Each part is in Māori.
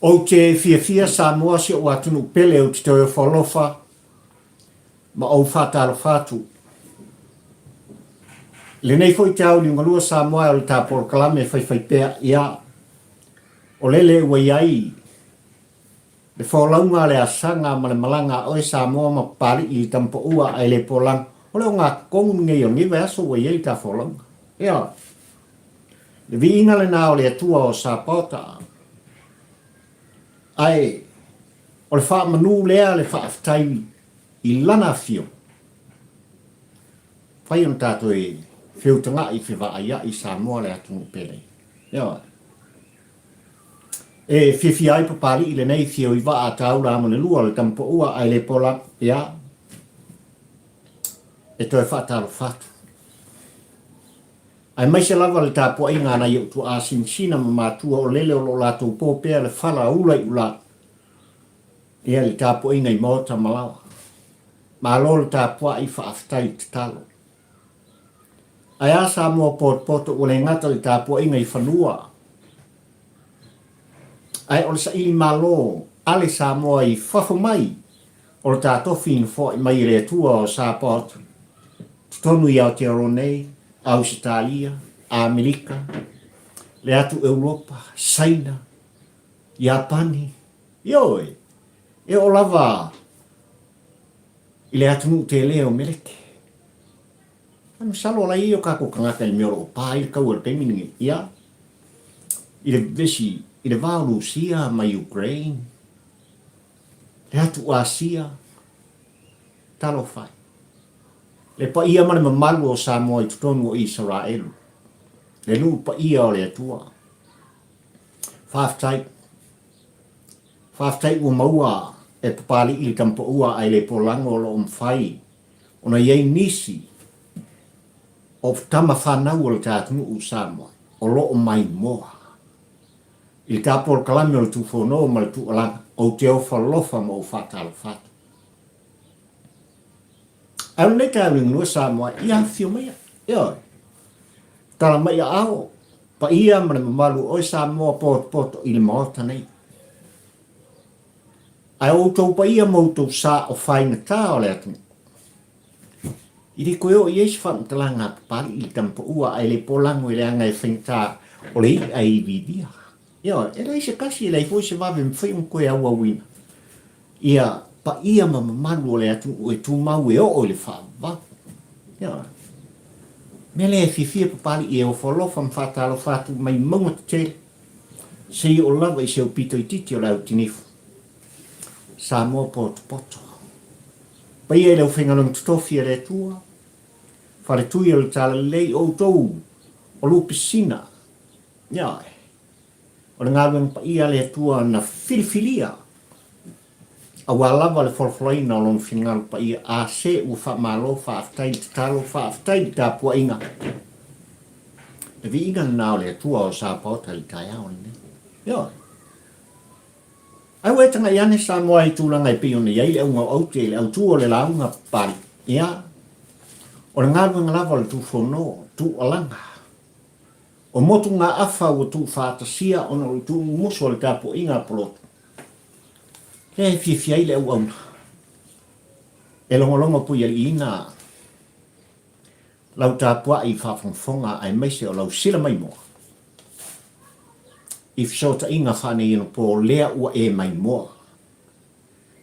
O te fia Samoa si o atunu pele o te toi wholofa, ma o whatalo whatu. Le nei foi te au ni ngalua Samoa o le tāporo kalame whai pēa ia. O lele ua iai, le whaolaunga le asanga ma le malanga o e Samoa ma pari i tampo ua ai le polang. O le o ngā kongu ngei o niwe aso ua iai tā whaolaunga. Ia, le vi inga le nā o le atua o Sapota. Ai, o le wha manu lea le wha aftai i lana fio. Whai on tātou e whiutanga i whiwa aia i Samoa le atunu pele. Ia, e whiwhi ai papari i le nei fio i wa a taura amane lua le tampo ua ai le pola. Ia, e toi whaataro whatu. Ai mai se lava le tāpua i ngāna i utu a sinsina ma mātua o lele o lo lātou pōpea le whala ula i ula. Ia le tāpua i ngai mōta malawa. Ma lo le tāpua i whaaftai te talo. Ai a Samoa poto o le ngata le tāpua i ngai whanua. Ai o le sa ili malo ale Samoa i whafo mai o le tātofi in fo i mai le tua o Sapota. Tonu i Aotearoa Australia, Amerika, le atu Europa, China, Japani, ioi, e o lava i le atu te leo meleke. Anu salo la i o kako kangaka i meoro o pā i le kau al peminingi, ia, i le vesi, i le vāu Rusia ma Ukraine, le atu Asia, talo fai. Le pa ia mane mamalu o Samoa i tutonu o Israel. Le lu pa ia o le atua. Whaftai ua maua e papali i le tampo ua ai le polango o lo umwhai. Ona iei nisi o tama whanau o le tātunu u Samoa. O lo o mai moa. I le tāporo kalame o le tūwhono ma le tūalanga. O te o whalofa ma o whatalo whatu. Au nei ka ringu Samoa i a fio mea. Ioi. Tala mai a ao. Pa ia mane mamalu o Samoa poto i le maota nei. Ai o tau pa ia mautou sa o whainga tā o le atu. I re koe o i eisi whantalanga pari i tampo ua ai le polango i le anga e whainga o le i ai vidia. Ioi. E rei se kasi e lei fwoi se wawe mwhai koe au awina. Ia pa ia mamalu o le atu o e tūmau e o le whaava. Ia. Mele e whiwhia papali e o whalofa mwhatalo whatu mai maunga te tere. Se i o lawa i se o pito i titi o lau tinifu. Samoa poto. Pa ia e lau whengalong tutofi e le tua. Whare tui o le tala lei o tou o lupesina. Ia. O le ngāweng pa ia le tua na filifilia. A walawa le wholwhlaina o lon whingaru pa ia a se u whamalo whaaftai te talo whaaftai te apua inga. E vi inga nao le tua o Sapota i tai au ni. Ia. Ai wetanga i ane Samoa i tūlanga i pio ni iei le unga au te le au tua le launga pari. Ia. O le ngāruenga lava le tūwhono, tū alanga. O motu ngā awha o tū whaatasia o no tū muso le tāpua inga polotu. E whiwhiai le au auna. E longolonga pui ali ina. Lau tāpua i whawhongwhonga ai meise o lau sila mai moa. I whisota inga whane ino po lea ua e mai moa.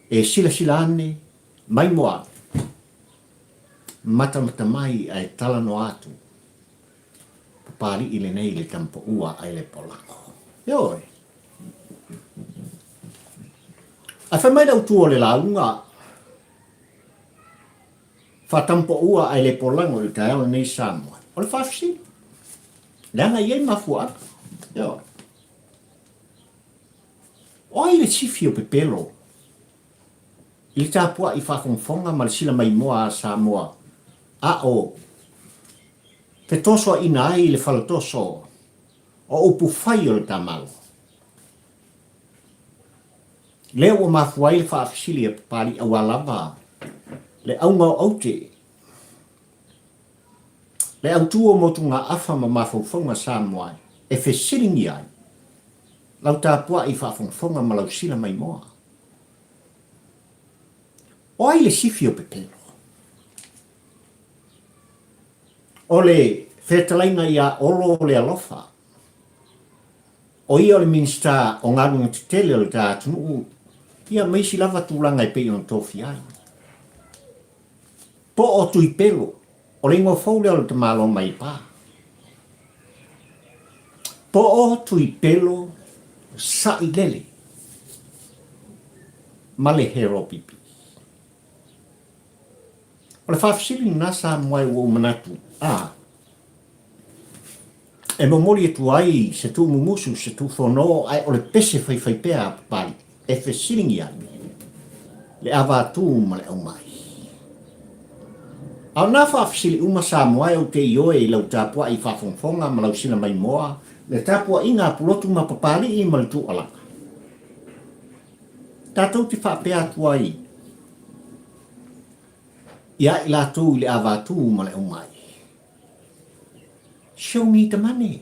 E sila ane mai moa. Mata mai ai talano atu. Papari i le nei le tampo ua ai le polako. Ioi. A whai mai dau tua le launga. Whatampo ua ai le polango i te ao nei Samoa. O le whawhisi. Langa iei mafua. Ia. O ai le sifi o pepelo. I le tāpua i whakongwhonga ma le sila mai moa a Samoa. A o. Pe toso ina ai le whalatoso. O upu whai o le tamalo. Leo o mafuai le whaafisili e papari a walawa. Le aunga o aute. Le autua motu ngā awha ma mawhauwhaunga Samoa. E whesiringi ai. lau tāpua i whaafonga ma lau sila mai moa. O ai le sifi o pepelo. O le whetalainga ia olo o le alofa. O ia o le minsta o ngarunga te tele o le tātunu, ia maisi lava tūlanga i pei on tofi ai. Po o tui pelo, o le ingo fau leo le te malo mai pā. Po o tui pelo, sa i lele. Ma le hero pipi. O le whawhisiri nasa mwai o manatu. E momori e tu ai, se tu mumusu, se tu whono, ai o le pese whai pēa pari. E whesiringi ai. Le awa tu ma le au mai. Au nā whawhisiri uma sa mwai o te ioe i lau tāpua i whawhongfonga ma lau sila mai moa. Le tāpua i ngā pulotu ma papari i ma le tu alanga. Tātou te whapea tu ai. Ia i lātou i le awa tu ma le au mai. Show me the money.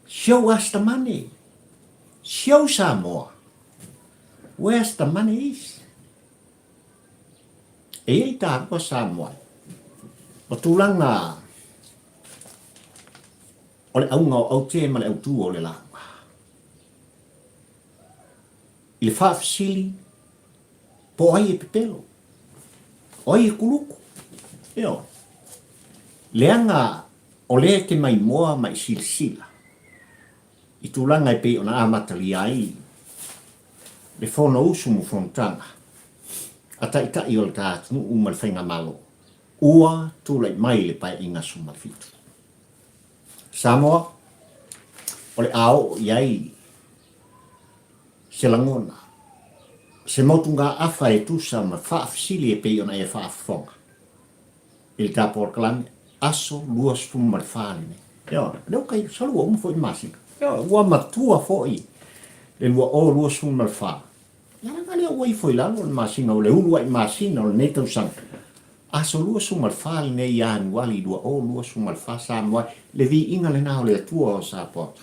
Show us the money. Show some more. Where's the money is? E ta ko Samoa. O tulanga. O le aunga o te ma le autu o le langa. I le whaafisili. Po ai e pepelo. O ai e kuluku. Eo. Leanga o le te mai moa mai silsila. I tulanga i pe ona amatali ai. Le fono usu mu fontanga. Ata ita i o le tātunu umal whainga malo. Ua tūlai mai le pai inga suma fitu. Samoa, o le ao iai se langona. Se mautunga awha e tusa ma whaafisili e pei ona e whaafonga. Il tāpor kalame, aso luas fuma le whaalene. Ia, leo kai salua umfo i masika. Ia, ua matua fo i. Le lua o luas fuma le whaa. Ia nga leo wai foi lalo le masina o le ulua i masina o le netau sanga. Aso lua suma le whaali nei ia anuali lua o lua suma le whaa sa mwai. Le vi inga le nao le atua o sa pota.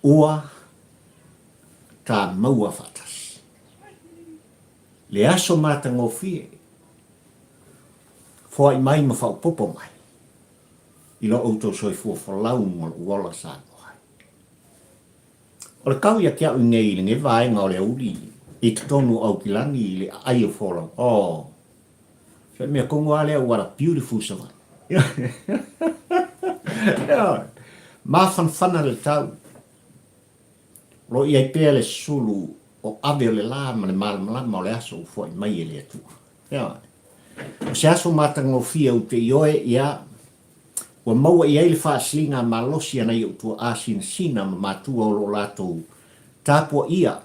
Ua ta maua fatas. Le aso mata ngofie. Fua i mai ma whao popo mai. I lo auto soi fua whalau mo uola sa mwai. O le kau ia kia unei le nge vai ngā le uri. I te tonu au ki langi i le ai o whora. Oh. So mea kongo a lea, what a beautiful savan. Ma whanwhana le tau. Lo i ai pēr le sulu o ave o le la ma le malamalama o le aso u fwoi mai e le atua. O se aso matango fia u te ioe ia ua maua i eile whaasilinga malosi ana i o tua asina sina ma matua o lo lato tāpua ia.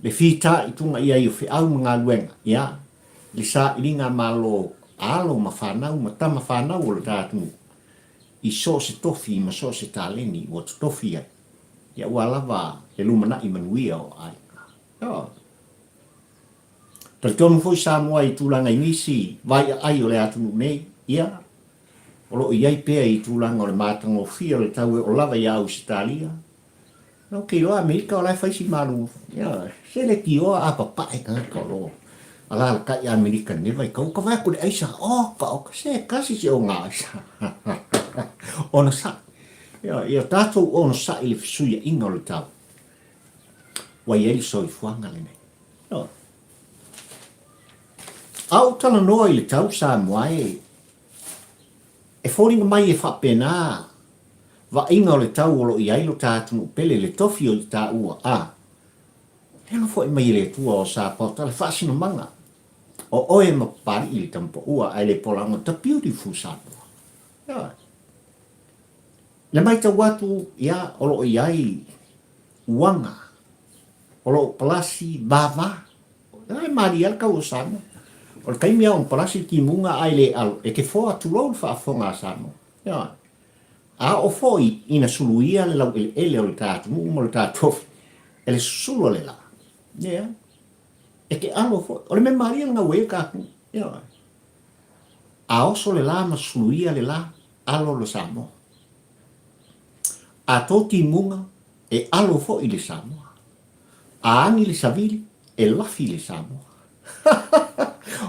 Le whita i tunga ia i o whiau mga luenga, ia. Le sa ilinga malo alo ma whanau, ma tama whanau o le tātungu. I so se tofi, ma so se tāleni, o te tofi ai. Ia ua lava le lumana i manuia o ai. Tari tonu foi Samoa i tūlanga i nisi, vai ai o le atungu nei, ia. O lo iai pēa i tūlanga o le mātango fia o le tau o lava i au Sitalia. No ke loa Amerika o lai whaisi maru. Ia, se le ki oa a papae ka lo. Ala ka i Amerika newa i kau ka vai kore aisa. Oh, ka o ka se kasi se o ngā aisa. Ona sa. Ia tātou ona sa i le fisuia inga o le tau. Wai eri soi fuanga le nei. Au tala noa i le tau sa moae. E fōringa mai e whapena. Va inga o le tau o lo i ailo tātunu pele le tofi o i tā ua. Renga fo e mai le tua o sa pota le whaasino manga. O oe ma pari i le tampo ua ai le polanga ta beautiful sa pua. Le mai ta watu ia o lo i ai uanga. O lo palasi bava. Ai mari al kau sana. O le kaimia on palasi ki munga ai le al. E ke fōa tu lo whaafonga sana. A o foi ina suluia le lau ele o le tātumu mo le tātofi. Ele sulu le la. E ke alo foi. O le me maria nga ue kāku. A oso le la ma suluia le la. alo lo Samoa. A tō timunga e alo fo i le Samoa. A angi le savili e lafi le Samoa.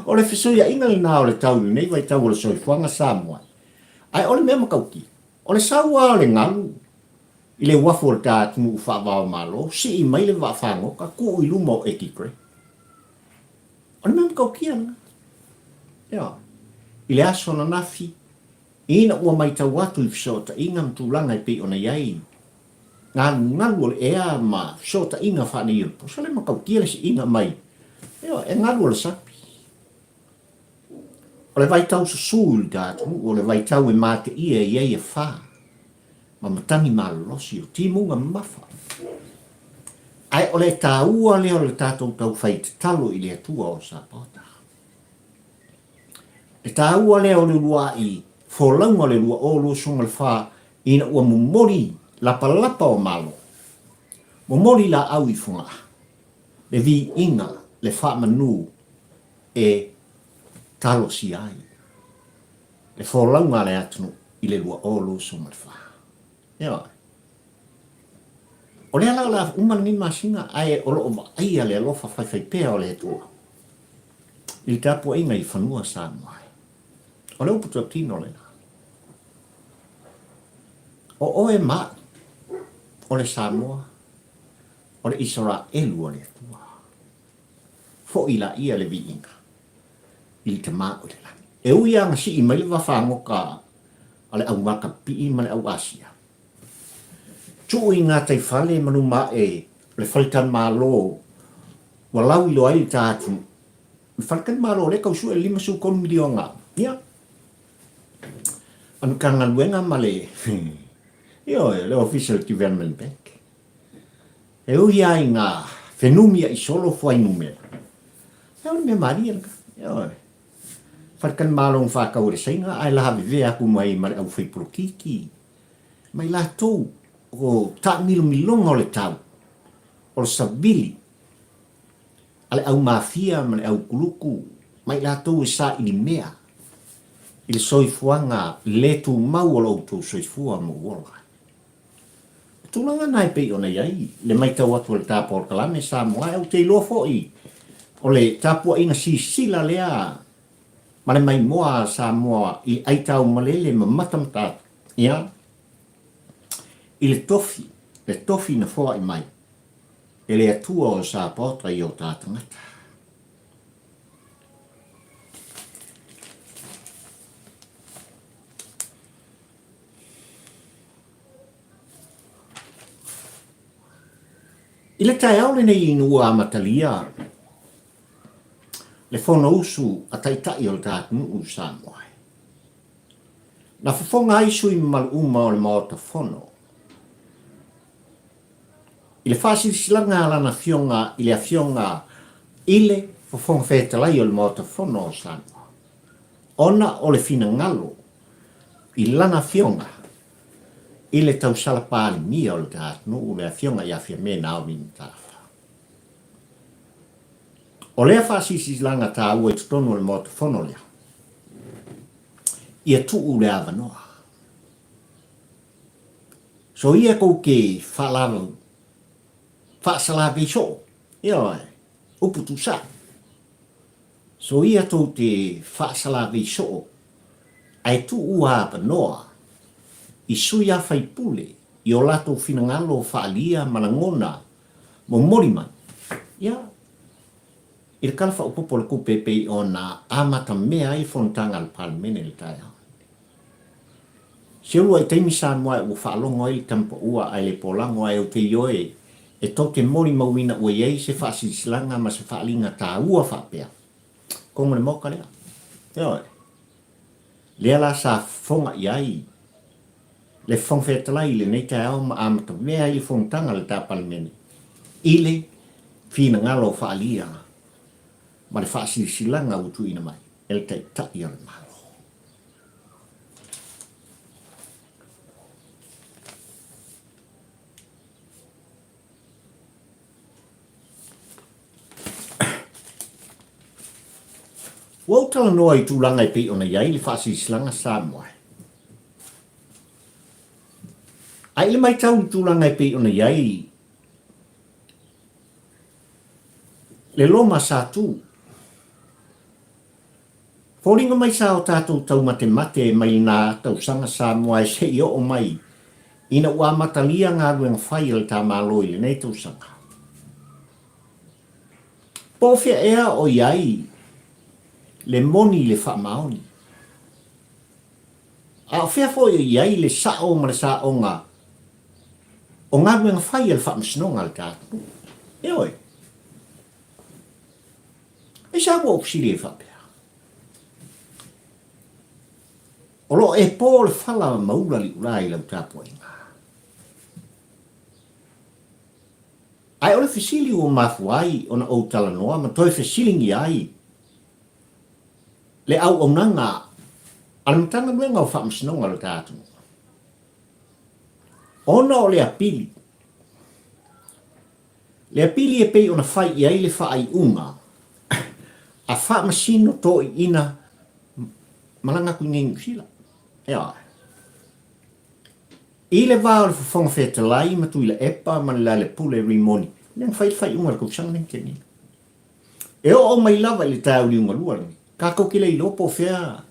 O le fesoia inga le nao le tau nei vai tau le soifuanga Samoa. Ai ole mea makauki. O le saua o le ngalu. I le wafo le tātunu whaavao malo. Si i mai le wafango ka ku i lumo e kikre. O le mea makauki anga. Ia. I le aso na nafi. Ina ua mai tau atu i fisota inga mtulanga i pe ona iai. Ngalu le ea ma fisota inga whane ilpo. So le makauki le si inga mai. Ia, e ngalu le sapi. O le vai tau susul tātunu, o le vai tau e mate ia e iei e whā. Ma matangi malolosi o timunga mafa. Ai o le tāua leo le tātou tau whai te talo i le atua o sa pota. Le tāua leo le lua i wholaunga le lua o lo sunga le whā ina ua mumori lapa o malo. Mumori la au i funga. Le vi inga le wha manu e talo si ai. Le wholaunga le atunu i le lua o lo sunga le whā. Ia. O le ala la umani masinga ai o lo o aia le alofa whai pēa o le atua. I tapu inga i whanua sa mai. O le uputu tino le na. O e ma o le Samoa, o le Israelu o le atua. Fo ila ia le vi inga. I te maa o le lani. E ui anga si i mai le wawhango ka ale au maka pi i male au Asia. Tu i ngā tai whale manu ma e le whalitan maa lo walau i lo ai tātu. Le whalitan maa lo le kausu e 5 milionga. Ia. Anu ka ngaluenga ma le le Official Development Bank. E ui ai ngā whenumia i solo fuai numera. Ia me maria nka. Ia. Whalitan maa lo whakau re sainga ai laha vivea aku mai mare au whaipuro kiki. Mai la tau o ta milonga o le tau. O le sabili. Ale au mafia mane au kuluku. Mai la tau e sa ili mea. Ile soifuanga le tu mau o loutou soifua mo wola. Tulanga nai pe ona iai. Le mai tau atu le tāpua o kalame sa moa au te ilo fo'i. O le tāpua ina si sila lea. Mane mai moa sa moa i aitau malele ma matamata. Ia. I le tofi na foa i mai. E le atua o sa potra i o tātangata. I le tai au le nei inua a matalia. Le fono usu a taitai o le tātunu u sa moai. Na fafonga aisu i mal uma o le maota fono. I le whasisilanga ala na fionga, i le a fionga ile fafonga whetalai o le maota fono o sa moai. Ona o le fina ngalo, i lana fionga, i le tau salapāli mia o le tātunu u le a fionga i a fia me nao mi mtafa. O lea whasisilanga tā ua i tutonu o le maota fono lea. Ia tu u le avanoa. So ia kou ke whalawa, whaasalawe so, ia ai, uputu sa. So ia tau te whaasalawe so, ai tu u avanoa, i sui a whaipule, i o lato finangalo whaalia manangona, mo moriman. Ia, i le kalafa upopo le kupepei o na amata mea i fontanga al palmene le tai au. Se ua i teimi sa moa e ua whaalongo i tampa ua ai le polango ai o te ioe e tau te mori mauina ua iei se whaasisilanga ma se whaalinga tā ua whapea. Kongo le moka lea. Ioe. Lea la sa fonga i ai. Le fongwhetalai le nei tai au ma amata mea i fontanga le tā palmene. Ile fina ngalo whaalia. Ma le whaasisilanga utu ina mai. El te tai al malo. Wau tala noa i tūlanga i pe ona iai le whaasisilanga sa moe. Ai le mai tau tūlanga e pe ona iai, le loma sa tū. Fōringa mai sa o tātou tau mate mai nā tau sanga sa mua e se i o mai, ina ua matalia ngā ruenga whai le tā māloi le nei tau sanga. Pōwhia ea o iai, le moni le wha maoni. A o whea fo iai le sao ma le sa o ngā, o ngā ruenga whai le wha msinonga le tātou. E oi. E sa ua upsiri e whapea. O lo e pō le whala maura li urai lau tāpua inga. Ai o le fesili o mafu ai o na o tala noa, ma toi fesilingi ai. Le au o nanga, ala mtanga nuenga o whaamsinonga lo tātu. Ona o le apili. Le apili e pei o na whai i ai le whaai unga. A whaamasino to i ina malanga ku ngengu sila. Ea. I le vāo le whawhonga wheta lai ma tui le epa ma le pule rimoni. Nang whai unga le kusang neng keni. E o mai lava le tau li unga lua. Ka koki le ilopo whea.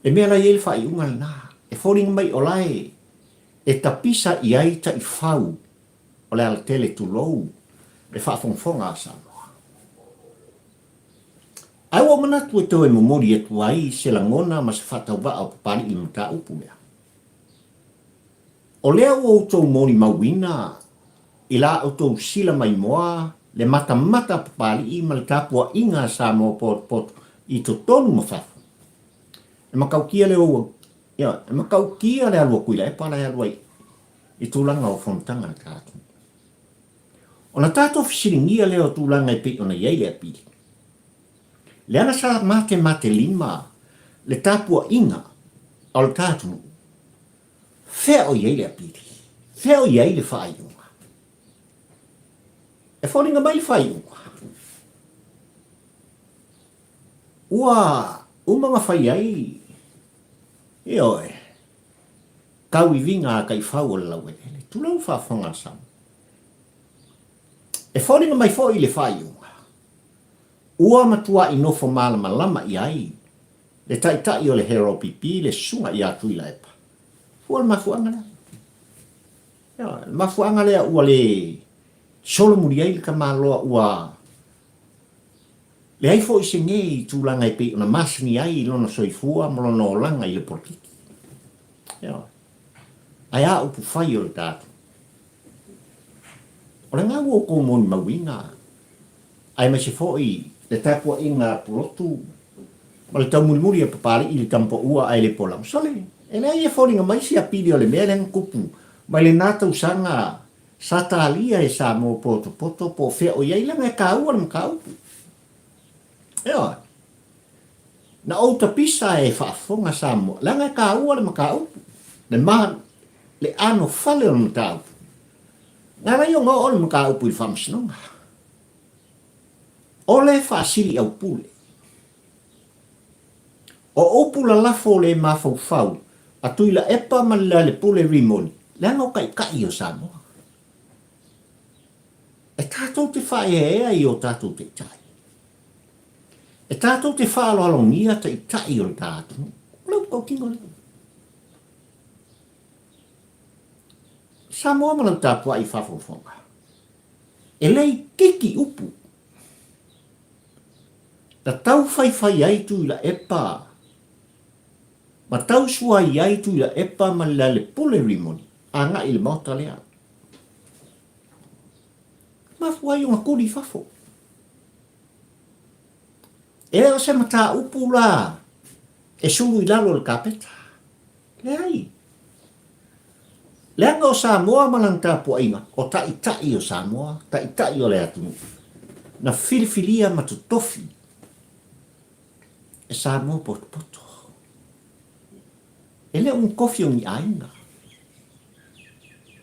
E mea la i le whai unga le nā. E whoringa mai o lai. E tapisa i ai ta i whau. O le ala tele tu lou. Le whawhonga asa. Ai o mana tu e momori e tu ai se la ngona ma se whatau wa o papari i mta upu mea. O lea o tau moni mawina, i la o tau sila mai moa, le mata papari i ma le tapua inga sa mo pot i to tonu ma whafu. E makaukia le o, ia, e makaukia le alua kuila e pala e alua i tūlanga o whontanga le tātu. O na tātou fisiringia leo tūlanga i pe o na iei le apiri. Le ana sa mate lima, le tapua inga, o le tātu. Whea o iei le apiri. Whea o iei le whaaiunga. E whoringa mai le whaaiunga. Umanga whai ai. E oe. Kau i vinga kai whau o le lau e le. Tulau whawhonga sama. E whoringa mai whoi le whaaiunga. Ua matua i nofo malama lama i ai. Le tai o le hero pipi le sunga i atu i la epa. Ua le mafuanga lea. Le mafuanga lea ua le solo muri ai le ka maloa ua. Le ai fo i se nge i tūlanga i pe una masni ai lona soifua malona o langa i le portiki. Ai a upu whai o le tātu. O le ngā ua ko moni mawinga. Ai ma se fo i le tapua inga pulotu. Ma le tau muri a papari i le tampo ua ai le polang. Sole, e lea ia whoringa mai si apiri o le mea lenga kupu. Mai le nata usanga satalia e sa mo poto po fea o iei langa e ka ua le mka upu. Ea. Na o tapisa e whaafonga sa mo. Langa e ka ua le mka upu. Le maha, le ano fale o le mka upu. Ngā rai o ngā o le mka upu i whamsinonga. O le whaasiri au pule. O opula lafo le mawhau a tui la epa malila le pule rimoni. Le ango kai o Samoa. E tātou te whae ea i o tātou te tai. E tātou te whaalo alongia te i tai o le tātou. Lau kau kingo le. Samoa malau tāpua i whawhawhonga. E lei kiki upu. Ta tau whai ai tu la epa. Ma tau sua i ai tu la epa ma le pule rimoni. A ngā i le mauta lea. Ma fuai o ngakuri whafo. E o se mata upu la. E suru i lalo le kapeta. Le ai. Le anga o Samoa malang tāpua inga. O tai o Samoa. Tai o le atu. Na filifilia matutofi. E Samoa poto. Ele un kofi o ni ainga.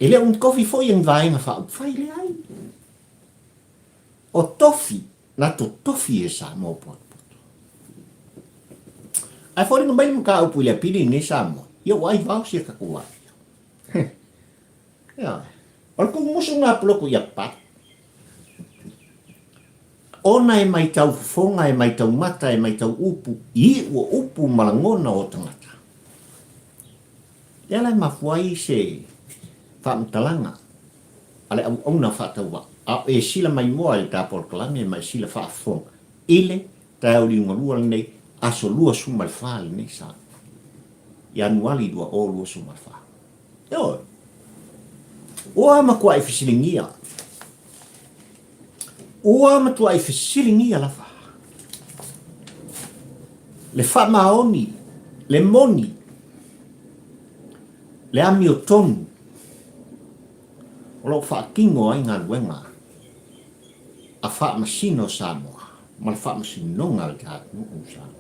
Ele un kofi fo yang vainga fa fai le ai. O tofi, na to tofi e Samoa poto. Ai fo ringa mai mga upu le pili ni Samoa. Ia wai vau si ka kuai. O le kumusu ngā puloko ia pat. Ona e mai tau fonga, e mai tau mata, e mai tau upu, I ua upu malangona o tangata. Ia lai mafuai se whaamtalanga, ale au auna whaataua, a e sila mai moa i tāpol kalame, mai sila whaafonga. Ile, tai au li unga lua nei, aso lua sumal whaali nei sa. Ia nuali dua o lua sumal whaali. Ia oa makua e whisilingia. Oa matua e whisilingia lafa. Le whamaoni, le moni, le ami o tonu, o lo whaakingo ai ngā ruenga, a whaamasino Samoa, ma le whaamasino ngā le tātu o Samoa.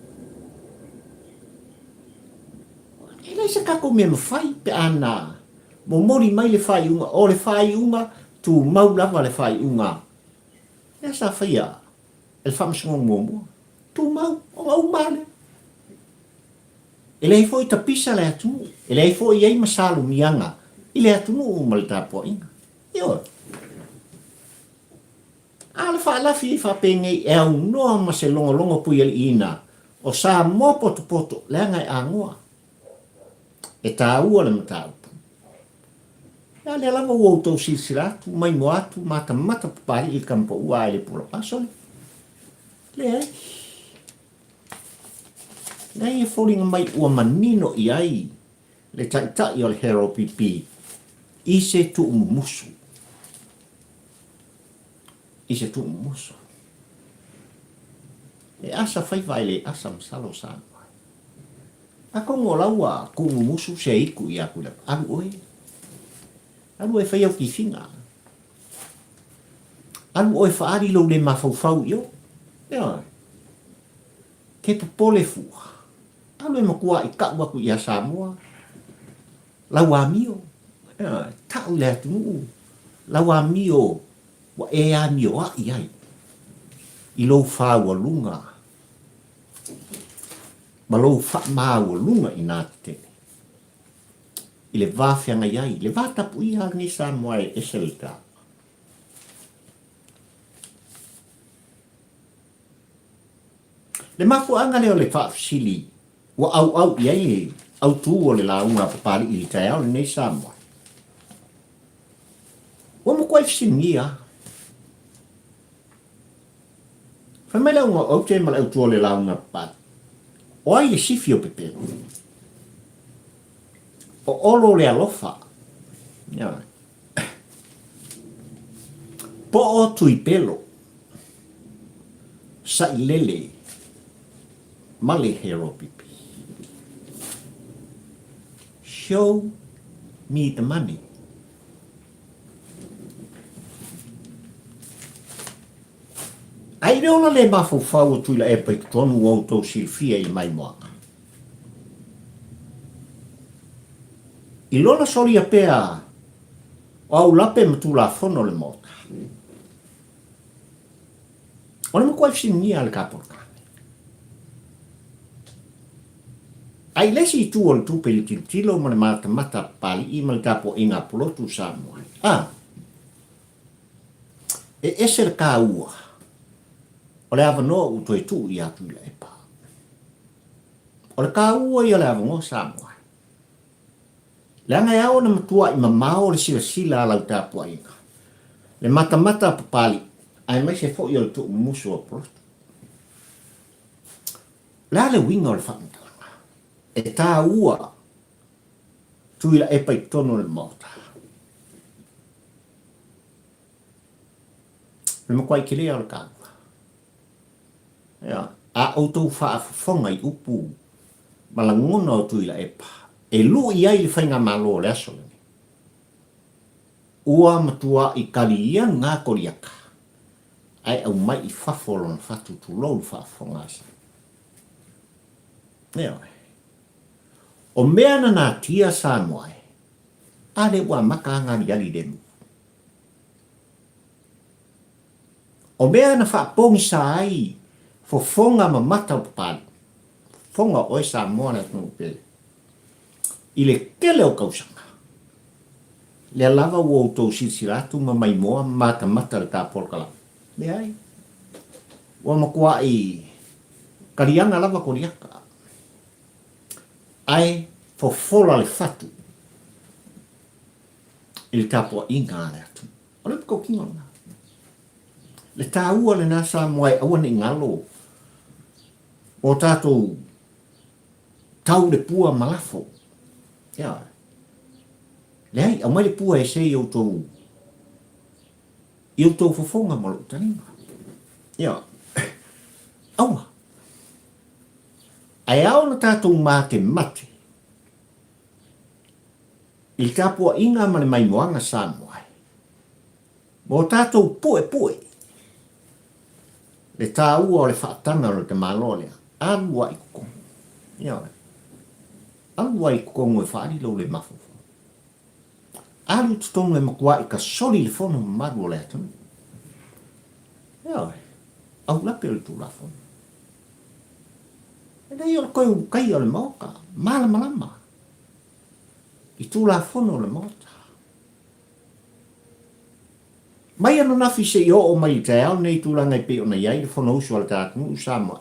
E lai se kako mea mawhai pe ana, mo mori mai le whai unga, o le whai unga, tu maulava le whai unga. E sa whaia, e le whaamasino ngōmua, tu mau, o ngau male. E lei foi tapisa le atu, e lei foi ei masalu mianga, i le atu nuu malita po inga. Io. Ala whaalafi I whapenge e au noa ma se longa longa pui ali ina, o sa mo poto poto le angai angoa. E tā ua le matau. Ia le lava ua utou silsilatu, mai mo atu, mata mata papari I kampo ua e le pula pasole. Le ai. Nei e whoringa mai ua manino I ai, le taitai o le hero pipi, I se tu umusu. I se tu umusu. E asa whaiwai le asa masalo sānua. A kongo laua ku umusu se iku I aku le alu oe. Alu oe whaiau ki whinga. Alu oe whaari lau le mawhauwhau io. Ia. Ke popole fua. Alu e makua I kaua ku ia Samoa. Lau amio. Tau le atu. Lau amio. Wa e amio a iai. I lou whaua lunga. Ma lou whaamaua lunga I nā te. I le wāwhianga iai. Le wātapu iha ni Samoa e eselita. Le mafuanga leo le whaafsili. Wa au iai au tu o le launga papari I tai au nei Samoa. Wa mo kwai fisingia. Whamela unga au te mala au tu o le launga papari. O ai le sifi o pepe. O olo le alofa. Ia. Po o tui pelo. Sa I lele. Male hero pipi. Show me the money. Ai reola le mawhauwhau tui la e pai tonu o tau silfia I mai moanga. I lona sori a pea o au lape matu la fono le mota. O le mkwai sinia le kaporka. Ai lesi I tu o le tupe li tilo ma le mata pali I ma le kapo inga polotu Samoa. E ese le ka ua. O le avanoa u toi tu I atu le epa. O le ka ua I o le avanoa Samoa. Le anga e ao na matua I mamao le sila lau tāpua inga. Le mata papali. Ai mai se fo I o le tu musu o polotu. Le ale winga o le whamita. E tā ua tui la e pai tono le mota. Le makwai kilea o le kāua. A outou whaafonga I upu malangona o tui la epa. E lu I ai le whainga malo le aso. Ua matua I karia ngā koriaka. Ai au mai I whafolo na whatu tu lou whaafonga asa. Nea o mea na nā tia Samoa e, ale ua maka ngari ali demu. O mea na whaapongi sa ai, fo fonga ma mata o papali. Fonga oi Samoa na tunu pele. I le kele o kausanga. Le lava o to silsilatu ma mai moa mata le tapolkala. Le ai. Ua makua i karianga lava ko liaka. Ai fofola le fatu. Il tapua inga le atu. O le piko kinga na. Le tāua le nasa moai aua ni ngalo. O tātou tau le pua malafo. Ia. Le ai, au mai le pua e se i au tau fofonga malo taninga. Ia. Aua. Ai au na tātou mate mate. Il tapua inga ma le mai moanga sa moai. Mo tātou pue. Le tāua o le whaatanga o le te malolea. Alua i kukongo. Ia. Alua i kukongo e whaari lau le mafofo. Alu tutonu le makua i ka soli le fono maru o le atanu. Ia. Au lape o le tū la fono. E nei o le koe ukai o le maoka. Malama. I tū la fono o le maota. Mai anu nafi se i o mai te au nei tūlanga i pe o na iai le fono usu al tātunu usamo.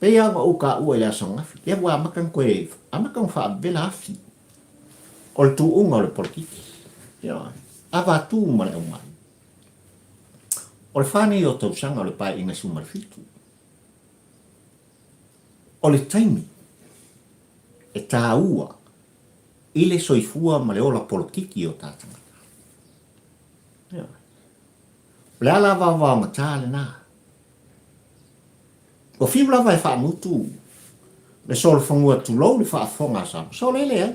Pe anga o ka ua i le asonga afi. Ia wā makan koe, amakan wha vela afi. O le tū unga o le politiki. Ia. Awa tū ma le umai. O le whāne o tausanga o le pai inga suma le fitu. O le taimi. E tā ua. I le soifua ma le ola politiki o tātanga. Ia. Le ala wawa ma tāle nā. O fiu lava e whaamutu. Le sole whangua tulou le whaafonga sa. So le ai.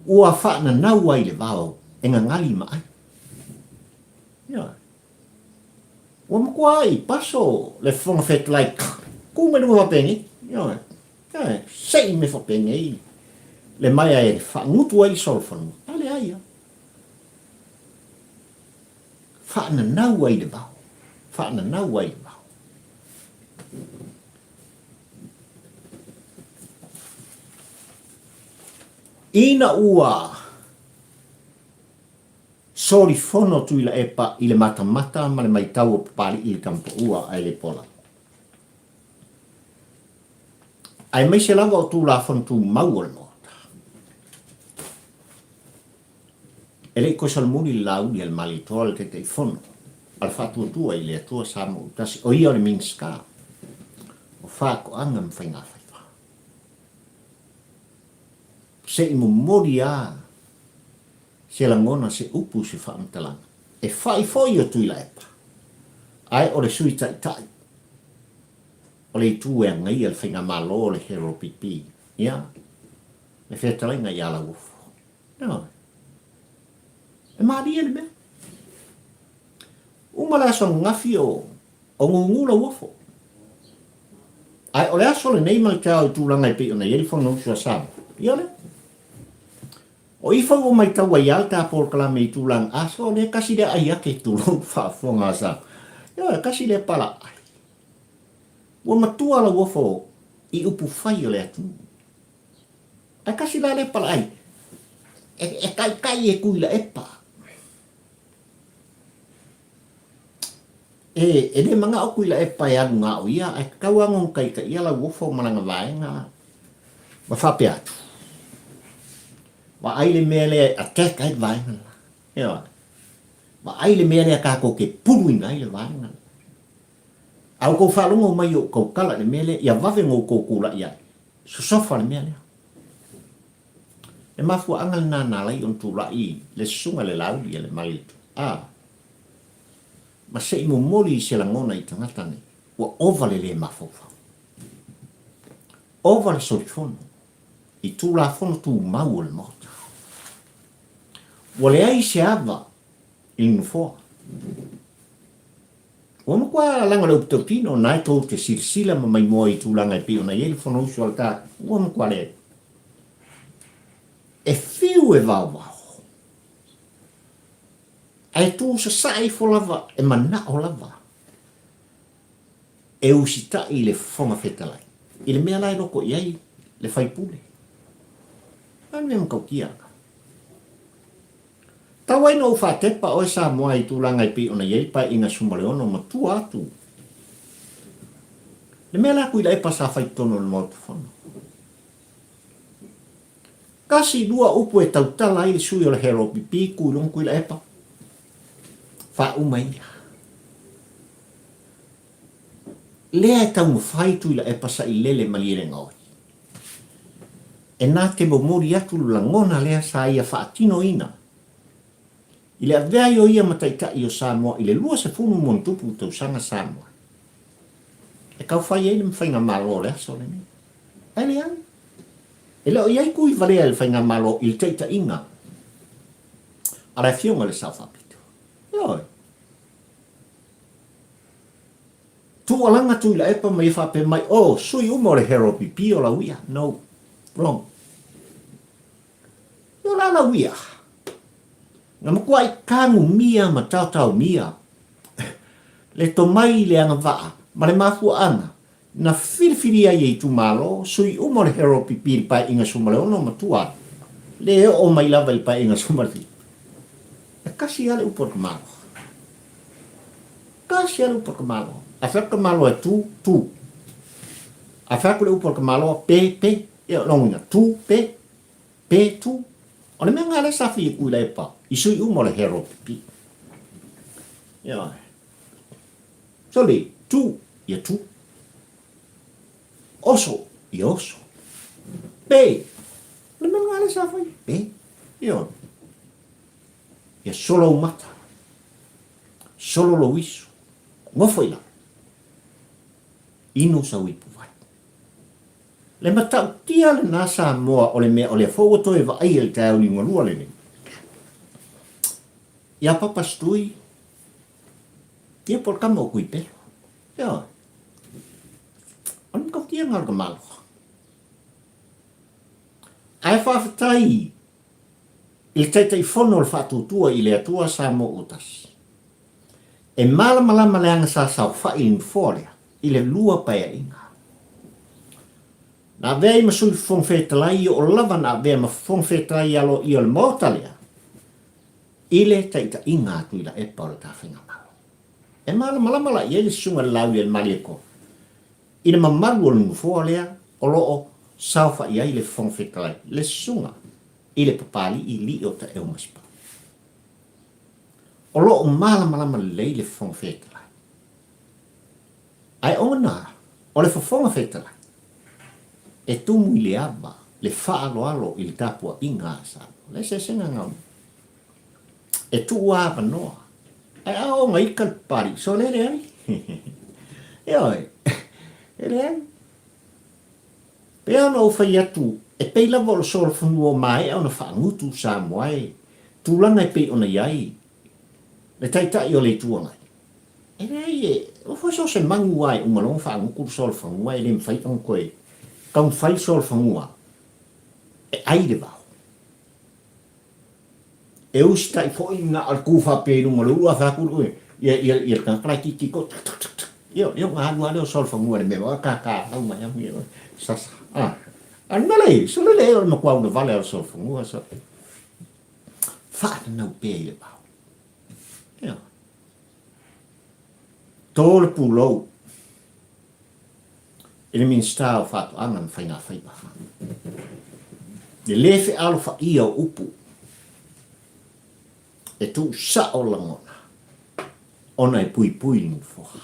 Ua whaana nau ai le wao. E ngā ngali ma ai. Ia. Ua makua ai. Paso le whanga whetlai. Kūmenu wapengi. Ia. Ia. Sei me wapengi ai. Le mai ai whaangutu ai sole whangua. Ale ai ia. Whaana nau ai le wao. Whaana nau ai le wao. Ina ua sori fono tu ila epa i le mata ma le maitau o papali i le kampo ua ai le pola. Ai mai se lava o tu la fono tu mau o le mota. E le kosa le muni le laudi al mali toa le te fono. Al fatu tua i le atua samo utasi o ia o le minska. O whako anga mwhainga whaifa. Se i mori a se la ngona se upu se whaamtalanga. E whai foi o tui la epa. Ai o le sui tai. O le tu e ngai al whainga malo le hero pipi. Ia. Le whetalainga i ala ufo. No. E maari ele mea. Umala so ngafi o ngungula ufo. Ai o le aso le nei mai tau tūlanga i pe o na yeri whanau sua sama. Ia le. O ifa o mai tau ai alta por kala me tūlang aso le kasi le ai ake tūlang whaafonga sa. Ia kasi le pala ai. Ua matua la ufo i upu whai o le atu. Ai kasi la le pala ai. E kai e kui la epa. E le manga o kui la epa e anu ngā o ia. Ai kauangon kai ka ia la ufo malanga vaenga. Ma whape atu. Wa ai le mea le a tek ai vaenga. Ia. Wa ai le mea le a kako ke puruina ai le vaenga. Au kou whalungo mai o kou kala le mea le ia wawe ngō kou kula ia. Susofa le mea le. E mafua angal nā nalai on tu rai le sunga le laudi le malitu. Ma se imo mori se la ngona i tangatane. Wa ovale le mafofa. Ovale sorifono. I tu la fono tu mau le mota. Wa le ai se ava il nufoa. Wa makua langa le uptopino nai tou te sirsila ma mai moa i tu langa i pio na yeli fono usu alta. Wa makua le. E fiu e vau. Ai tu sa sai fo lava e mana o lava. E usita i le fonga fetalai. I le mea lai roko iai le fai pule. Ai mea mkau kiaka. Tawai no whatepa o sa moa I tūlanga I pi ona iei pa inga sumaleono ma tu atu. Le mea la kui la epa sa whai tono le mautu whanu. Kasi lua upu e tautala I le sui o le hero pipi kui long kui la epa. Wha umai. Lea e tau mo whai tui la epa sa I lele malire ngoi. E nā te momori atu la ngona lea sa ia whaatino ina. I le avea I o ia mataita I o Samoa I le lua se funu montupu tau sanga Samoa. E kau whai e le mwhainga malo lea so le ni. Ai le an. E leo iai kui valea le whainga malo I le teita inga. Ara fionga le South Apito. Ioi. Tu alanga tu la epa mai whape mai, oh, sui umo le hero pipi o la wia. No, wrong. Yo la wia. Nga makua I kangu mia ma tau mia. Le tomai le anga waa, ma le mafua ana. Na whiriwhiria I tu malo, sui umo le hero pipi pa inga sumale ono matua. Le o mai lava I pa inga sumale. E kasi ale upor kamalo. Kasi ale upor kamalo. A whaka malo e tu. A whaka le upor kamalo pe, e longa tu, pe, tu. O le mea ngā le safi I kui le pa. I sui umo le hero pipi. Ia. So le, tu, ia tu. Oso, ia oso. Pe. Le mea ngā le safi, pe. Ia. Ia solo mata. Solo lo iso. Ngofo ila. Ino sa wipu vai. Le matau tia le nasa moa o le mea o le fōgoto e wa ai el tau li ngalua le ni. Ia papa stui. Ia por kama o kui pe. Ia. Anum kau tia ngal ka malo. Ai whawhatai. Il teitai whono le whatutua I le atua sa mo utas. E malama le anga sa sau whai in fōrea. I le lua paia inga. Na vei ma sui whongwhetalai o lava na vei ma whongwhetalai alo I o le mautalea. I le taita inga tui la epa o le tawhinga malo. E malama la I le sunga lau I le malieko. I le mamaru o le ngufua lea o loo sau whai ai le whongwhetalai. Le sunga I le papali I li o ta eo maspa. O loo malama lei le whongwhetalai. Ai ona, o le whawhonga whetala. E tumu I le ava, le whaaloalo I le tapua inga sa. Le se senga ngau. E tu ava noa. Ai ao nga ikal pari, so le ai. E oi, e le ai. Pea no whai atu, e peila volo sora whanua mai au na whaangutu sa moai. Tūlanga I pei ona iai. Le taitai o le tuangai. E rei e, o fo so se mangu ai umalong whaanguku sol whangua e le mwhai ang koe. Kaun whai sol whangua. E aire vau. E usta I fo inga al kuwha pe runga lua whakuru e. Ia kankrai ki ko. Ia ngā hanua leo sol whangua le mewa. Kaka, au mai am ia. Sasa. Anna lei, so le leo ma kwa una vale al sol whangua. Whaata nau pe I le vau. Ia. Tōle pūlou. Ele min stau whātu angan whainga whaipa. Le lewe alo wha ia o upu. E tū sa o langona. Ona e pui ni whoha.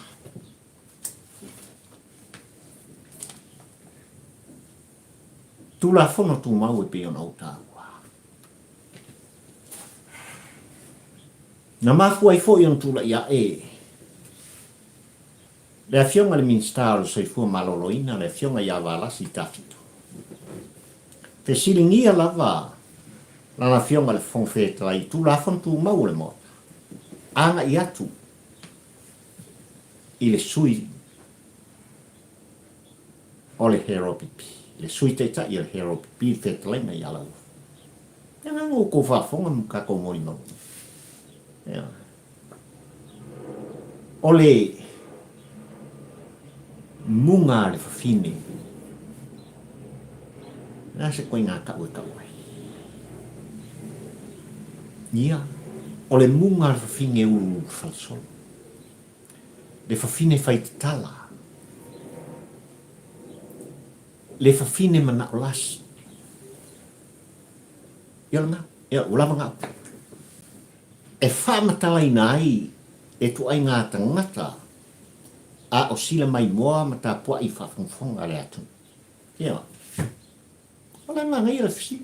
Tū la whono tū mau e pe ona o tāua. Na mafu ai fo ion tū la ia e. Le afionga le minsta o sei fu maloloina le afionga ia vala si tafito. Te silingia lava la afionga le fonfeta I tu la fontu mau le mo. Anga I atu. I le sui o le hero pipi. Le sui teita I le hero pipi fetlenga I ala. Nga ngu ko fa fonga muka ko mori mau. O le munga le whawhine. Nā se koe ngā kau e kau ai. Ia, o le munga le fafine ulu falsolo. Le fafine fai tala. Le fafine mana olas. Ia ulama ngā. E whamatala i nai, e tu ai ngā tangata, a o sila mai moa ma tā pua i whawhongwhonga le atu. Ia. Ola ngā ngai la fisi.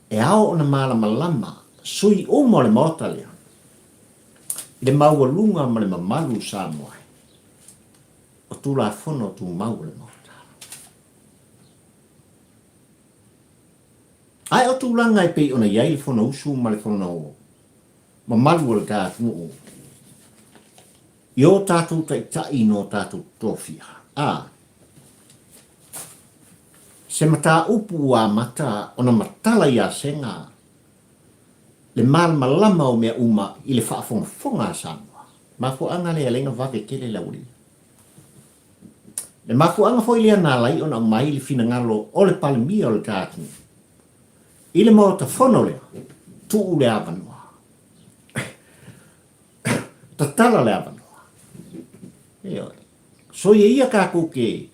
E ao o na malama lama, sui o mo le maota lea. Le maua lunga ma le mamalu sa moai. O tu la fono tu mau le maota. Ai o tu langa e pei ona iai le fono usu ma le fono o. Mamalu le tātu o. Io tātu tai no tātu tofia. Se mata upu a mata ona matala ia senga. Le malama lama o mea uma i le whaafonga Samoa. Mafuanga le alenga vave kele lauri. Le mafuanga foi lea nā lai ona mai le fina ngalo o le palemia o le tātu. I le mota fono lea, tuu le avanua. Tatala le avanua. So ia kako ke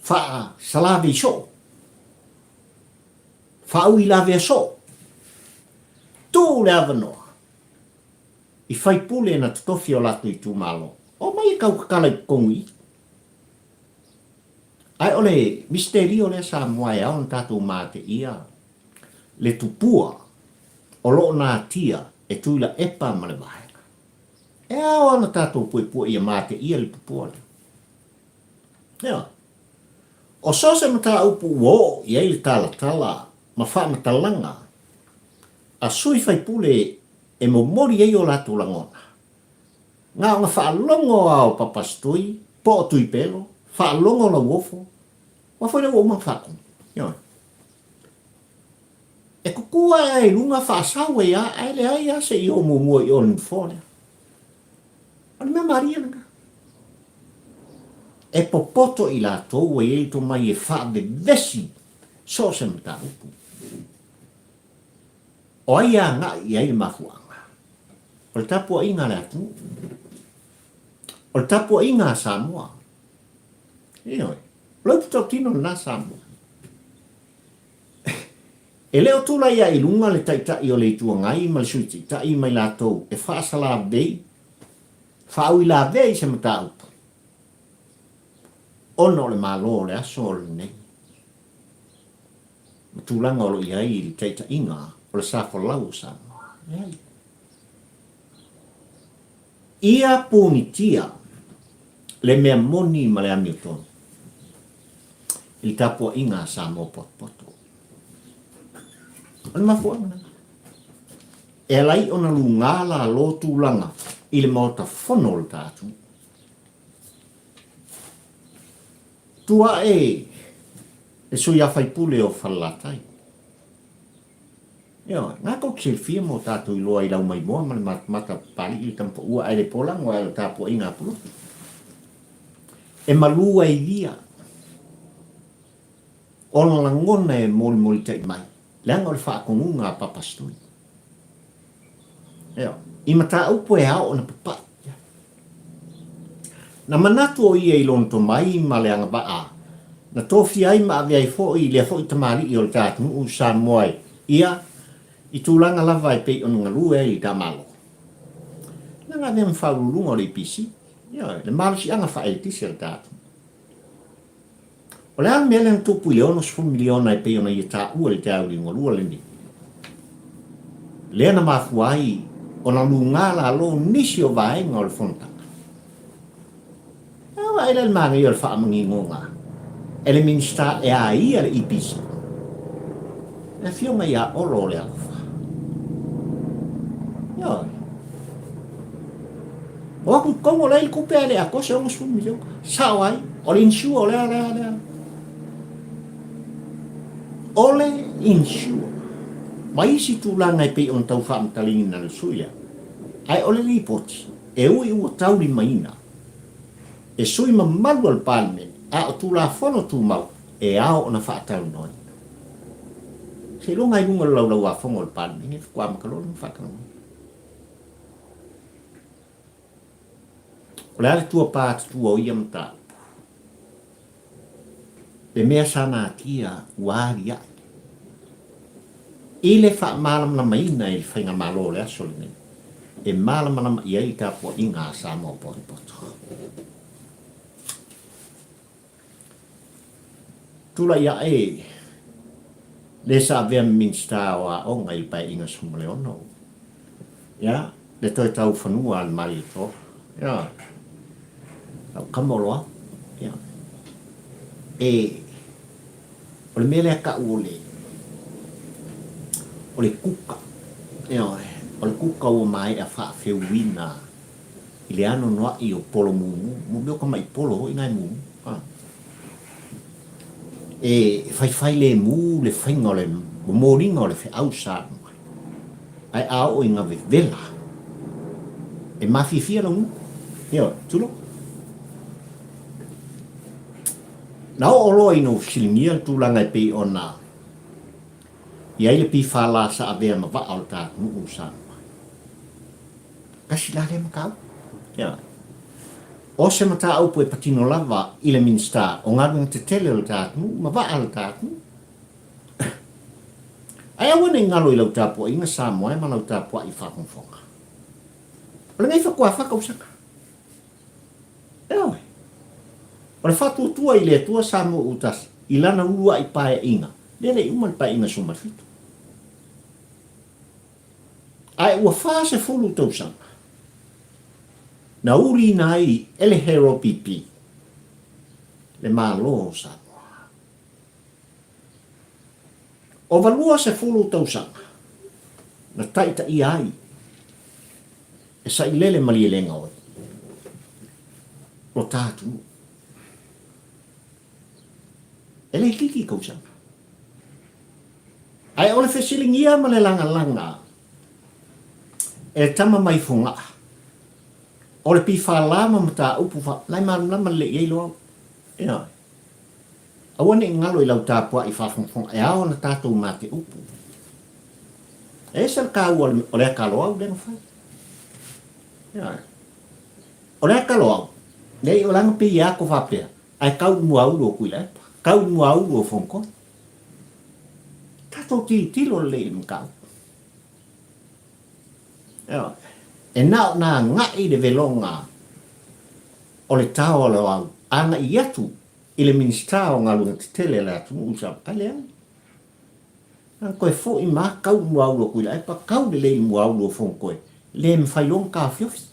wha salave so. Wha ui lave so. Tuu le avanua. I whai pule na tutofi o latu i tū malo. O mai kau kakala i kongi. Ai ole misterio le sa moai au tatu mate ia. Le tupua o loo nā tia e tuila epa ma le vahenga. E ao ana tātou pua ia mate ia le tupua le. Nea. O so se mata upu uo ia le tala ma wha matalanga. A sui whai pule e mo mori ei o latu langona. Ngā o ngā wha longo ao papastui, po tui pelo, wha longo la uofo, wa whai o ma whakon. Ia. E kukua e lunga whaasawe ia, ai le ai ase i o mumua i o nifone. Ani mea maria nga. E popoto i la tau e ei to mai e whaade vesi, so se mta upu. O ai a nga i ai mafuanga. O le tapua inga le atu. O le tapua inga Samoa. Ioi. Loi puto tino na Samoa. E leo tula ia i lunga le taitai o le tua ngai ma le suiti tai mai la tau e whaasala vei, whaui la vei se mata upa. Ono le malo le aso o le nei. Ma tūlanga o lo ia i le taitai inga o le safo lau Samoa. Ia punitia le mea moni ma le amiotoni. I tapua inga Samoa potpoto. Ana mafuanga. E lai ona lungala lo tūlanga i le mauta fono le tātu. Tua e sui a whai pule o whalatai. Ia, ngā kau kselfia mo tātu i loa i lau mai moa, mani mata pali i tampa ua ai le polango ai le tāpua i ngā pulu. E malua i via. Ona langona e moli tai mai. Langa o le whaakongunga papastui. Eo, i mata upo e hao na papa. Na manatu o ia i lonto mai ma le anga baa. Na tofi ai ma avea i fo i lea fo i tamari i o le tātu u Samoai. Ia, i tūlanga lava i pei onu ngalu e i tamalo. Nanga avea mwhaurulunga o le pisi. Ia, le marusi anga whaeltisi o le tātu. O le an mea le tupu i ono 10 miliona e pei ona i tā ua le te auri ngorua le ni. Lea na mafuai o na lungala lo nisi o vaenga o le fontanga. Awa ele le manga i o le whaamangi ngonga. Ele minsta e a ia le ipisi. E fio mai a olo le alfa. Ia. O aku kongo le il kupe ale a kose o 10 miliona. Sawai, o le insua o lea. Ole insua. Mai si tūlanga i pei on tau whaamtalingina le suia. Ai ole li poti. E ui ua tauri maina. E sui ma malu al palmen. A o tūla whono tū mau. E ao ona whaatau noi. Se lo ngai bunga lau a fongo le pan, ini kwa makalo le whakano. O le ale tua pāt tua o ia mta. Le mea sana tia uari ai. I le wha malam na maina i whainga malo le aso le nei. E malam na ia i ka po inga sa mo pori poto. Tula ia e le sa vea minsta o a onga i pai inga sumale ono. Ya, le toi tau whanua al mai to. Ya. Au kamoloa. Ya. E o le mele ka ule. O le kuka. Ya, o le kuka o mai a wha whewina. I le ano noa i o polo mumu. Mumu ka mai polo i ngai mumu. E fai le mu le whainga le moringa o le whi au sa. Ai ao i ngā vela. E mawhiwhia la mu. Ya, tulo. Nau olo i no silingia tūlanga i pei o nā. Ia ile pi whala sa avea ma wa au tā nuu sa. Kasi la le makau. Ya. O se mata au po e patino lava i le minsta o ngā te tele o tā nuu, ma wa au tā nuu. Ai awana i ngalo i lau tāpua, inga sa moe ma lau tāpua i whakonfonga. O le ngai whakua whakausaka. Ewe. O le whatu tua i le tua sa mo utas, i lana ua i pae inga. Lele i uman pae inga sumarfitu. Ai ua wha se fulu tausanga. Na uri nai ele hero pipi. Le malo sa moa. O valua se fulu tausanga. Na taita i ai. E sa i lele mali e lenga oi. O tātu. Ele i kiki kausanga. Ai ole fesilingia ma le langa langa. E tama mai funga. Ole pi whalama ma tā upu wha. Lai marunama le iei loa. Ea. Awane i ngalo i lau tāpua i whawhongfonga. E ao na tātou mā te upu. E sal kā ua ole a kalo au lenga whai. Ea. Ole a kalo au. Nei o langa pi i ako whapea. Ai kau mua au lo kui lepa. Kau mua au lo whongko. Tātou tilo le i mkau. Ea. E nao nā ngai de velonga o le tau o le au. Anga i atu i le minsta o ngā lunga te tele le atu usap. Ale au. Nā koe fo i mā kau mua au lo kui lepa. Kau le le i mua au lo whongko. Le mwhailong ka whiofi.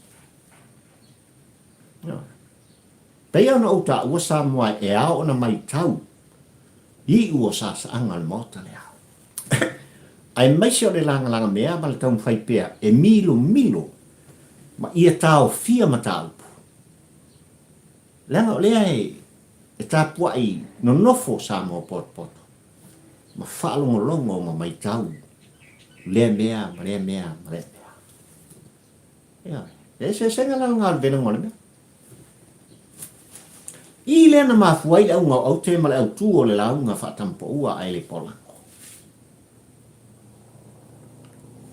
Ea. Pei ana o ta ua sa moa e ao na mai tau. I ua sa anga le mota le au. Ai mai se o le langa langa mea ma le tau mwhai pea e milo. Ma ia tau fia ma tau. Langa o lea e tā pua i no nofo sa moa poto. Ma whaalongo longo ma mai tau. Lea mea, ma lea mea. Ia. E se senga langa al vena ngone mea. I le na mafuai le au ngau au te ma le au tu o le lau ngā whaatampo ua ai le polango.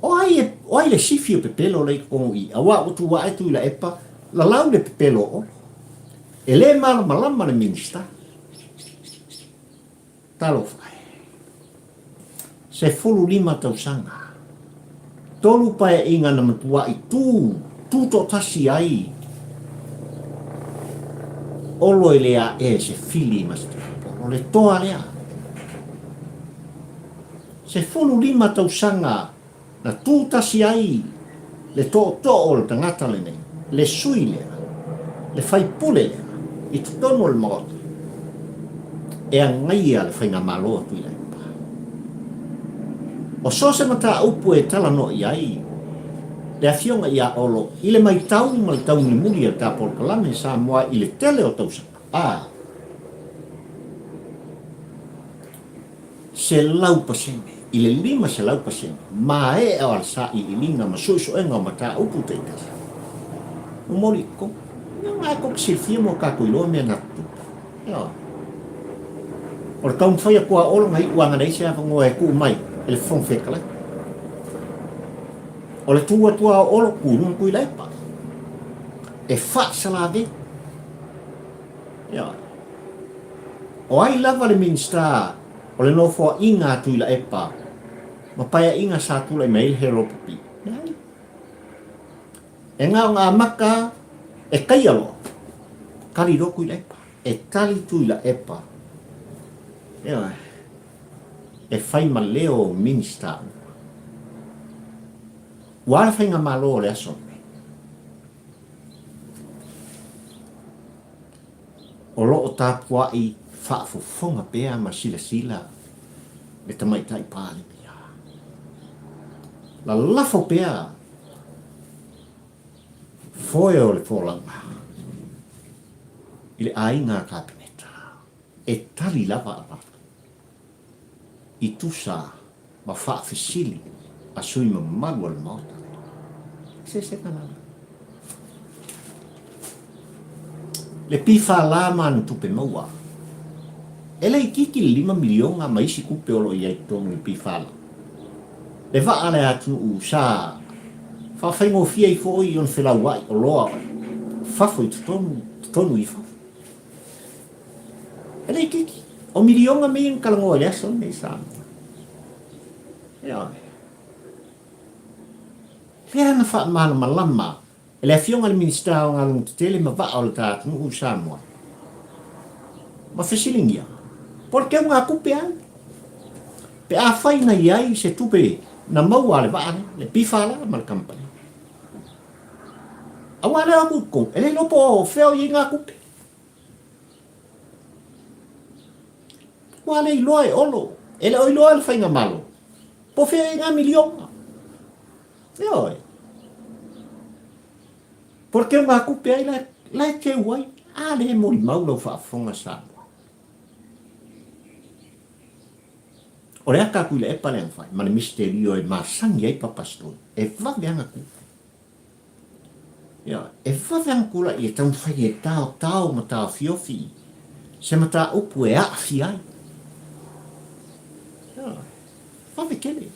O ai le sifi o pepelo le kongo i. Awa o tu wa e tu i la epa, la lau le pepelo o. E le malama le minista. Talo fai. Se fulu lima tausanga. Tolu pae inga na matua i tu to tasi ai. Olo i lea e se fili masta. O le toa lea. Se fulu lima tausanga na tūtasi ai le tō o le tangata le nei. Le sui lea. Le fai pule lea. I tutono le maota. E a ngaia le fai ngā maloa tui lea. O so se mata upu e tala no i ai. Le afionga i a olo. I le mai tau ma le tau ni muri a tā polkalame sa moa i le tele o tausanga. Se lau pasene. I le lima se lau pasene. Ma e au al sa i linga ma so enga ma tā upu te itasa. O mori ko. Nga ko ksilfia mo kako ilo mea natu. O le tau mwhai a kua olo ngai uanga nei se a whangoa e ku mai. ele fonfekala. O le tua olo kunun kui lepa. E whaasalave. Ia. O ai lava le minsta, o le nofo inga tui la epa. Ma paia inga sa tula mail hero pupi. E ngā maka e kai alo. Kari roku i la epa. E tali tui la epa. Ia. E whai ma leo minsta. Wala whai ngā malo le aso. O lo o tāpua i whaafofonga pēa ma sila. Le tamaitai pāle pia. La lafo pēa. Foi o le fōlanga. I le ainga kabineta. E tali lava apa. I tusa ma whaafisili a sui ma malu al mauta. Se kanala. Le pifa lama an tupe maua. Ele i kiki 5 milionga maisi kupe olo i aitonu le pifa la. Le vaa le atu u sa whawhaingo fia i fōi on whelawai o loa. Whafo i tonu i whafo. Ele i kiki. O milionga me in kalangoa le aso me sa. Ia. Lea na wha mana malama. E le fionga le ministra o ngā lungu tele ma vaa o le tātu u Samoa. Ma whesilingia. Por ke ngā kupe ai. Pe a whaina i ai se tupe na maua le vaa le pifala ma le kampani. Awa le amu kong. E le lopo o wheo i ngā kupe. Wale i loa e olo. E le oi loa le whainga malo. Po wheo i ngā milionga. E oi. Porque ngā kupe ai lai te uai, a le mori maulau whaafonga Samoa. O rea kā kui le e pale ang whai, ma le misterio e māsangi ai papastoi, e waweanga kupe. Ia, e waweanga kula i e tau whai e tau ma tau fiofi, se ma tau upu e aafi ai. Ia, wawe kele.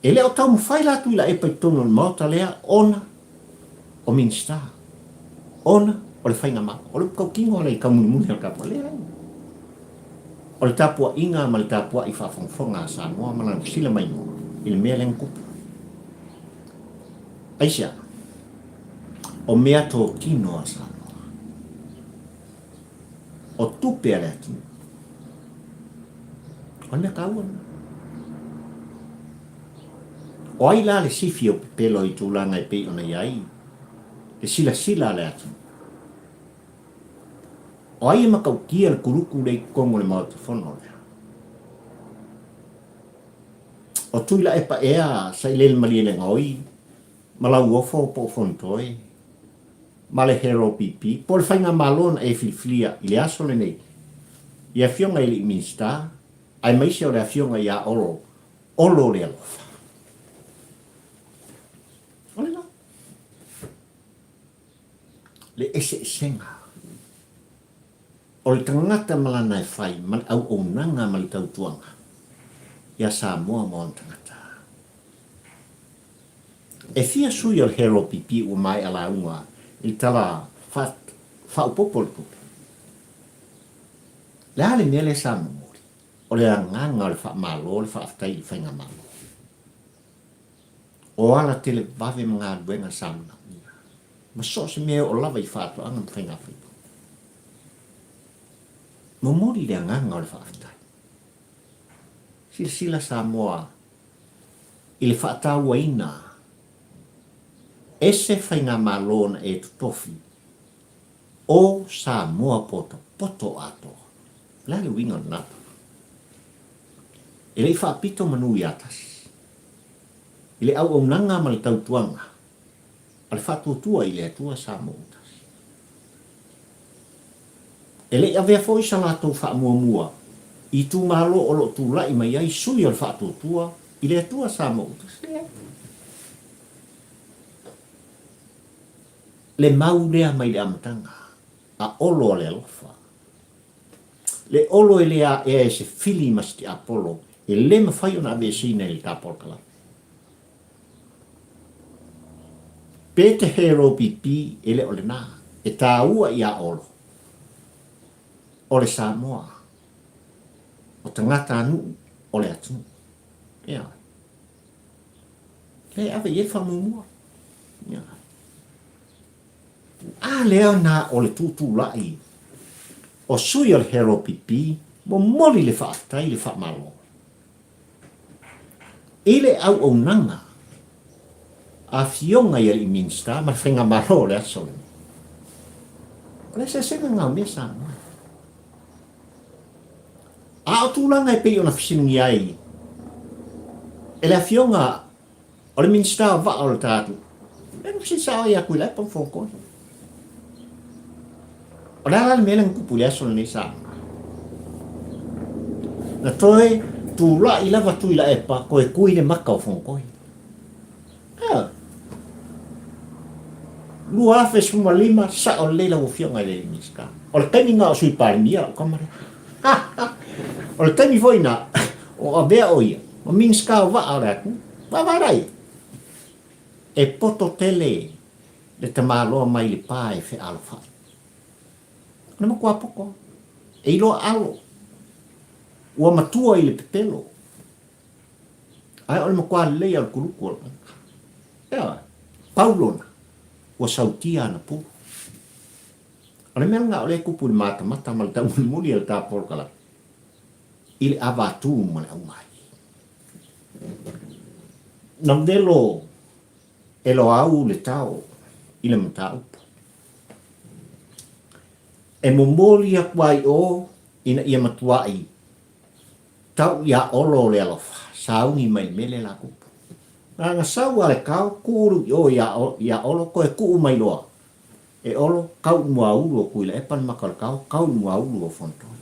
E leo tau mwhai la tui la e pai tono le mauta lea, ona o minsta. Ona o le whainga maa. O le kau kingo le i kamunumuni al kapua lea. O le tapua inga ma le tapua i whawhongwhonga a Samoa ma lang sila mai ngoa. I le mea leng kupu. Aisia, o mea tō kino a Samoa. O tupe a lea tino. O mea kauana. O ai la le sifi o pelo i tūlanga i pei ona iai. Le sila le atu. O ai e makau kia le kuruku le kongo le mauta whono lea. O tui la epa ea sa i lele mali le ngoi. Malau ofo po fontoi. Ma le hero pipi. Po le whainga malona e filfilia i le aso le nei. I a fionga i le minsta. Ai maise o le a fionga i a olo. Olo le alofa. Le ese senga. O le tangata malana e whai, man au o nanga mali tau tuanga. Ia Samoa mo tangata. E fia sui o hero pipi o mai ala unga, i tala whau popol kupi. Le ale mele Samoa mori. O le anganga o le wha malo, le wha aftai i whainga malo. O ala tele vave mga duenga Samoa. Ma so se mea o lava i whātua anga mwhainga whipo. Mo mori le anganga o le whaaftai. Sila Samoa i le whaataua ina. Ese whainga malona e tutofi. O Samoa poto ato. Lale winga nata. I le i whaapito manu i atas. I le au nanga ma le tautuanga. Al fatu tua i le tua Samoa. E le avea foi sa latou wha mua. I tu malo o lo tu lai mai ai sui al fatu tua i le tua Samoa. Le mau lea mai le amatanga. A olo le alofa. Le olo e lea e se fili masti Apollo. E le mawhai ona ave sine le tāpolkala. Pete hero pipi e le ole nā. E tā ua ia olo. Ole Samoa. O tangata anu ole atu. Ia. Hei ave e whamumua. Ia. A leo nā ole tūtū lai. O sui o le hero pipi, mo moli le whaatai le whaamalo. Ele au o nanga, a fionga ia i minsta, ma whenga maro le aso. Le se senga ngau mea sa. A o tūlanga e pei o na whisingi ai. E le a fionga, o le minsta o wa o le tātu. E no si sa o ia kui lepa mfoko. O le ala le mele ngupu le aso le sa. Na toi, tu la i lava tu i la epa, koe kui le maka o whongkoi. Lua afe suma lima, sa o leila o fionga le miska. O le taimi ngā o sui pāri mia, o kamare. O le taimi voina, o a bea o ia, o miska o wa o reatu, wawarai. E poto tele, le tamaloa mai le pāe fe alfa. Ona makua poko, e ilo alo. Ua matua i le pepelo. Ai ole makua leia al kuluku ala. Ea, Paulona, ua sautia na pu. Ole mea nga ole kupu ni mata ma le tau muli al tā porkala. Ile avatu ma le aumai. Namdelo, elo au le tau, ile mata upo. E momoli akwai o, ina ia matuai, tau ia olo le alofa, saungi mai mele la kupu. Nga sau ale kau, kuru o ia olo, koe kuu mai loa. E olo, kau mua ulu o kuila, e pan makal kau mua ulu o fontoi.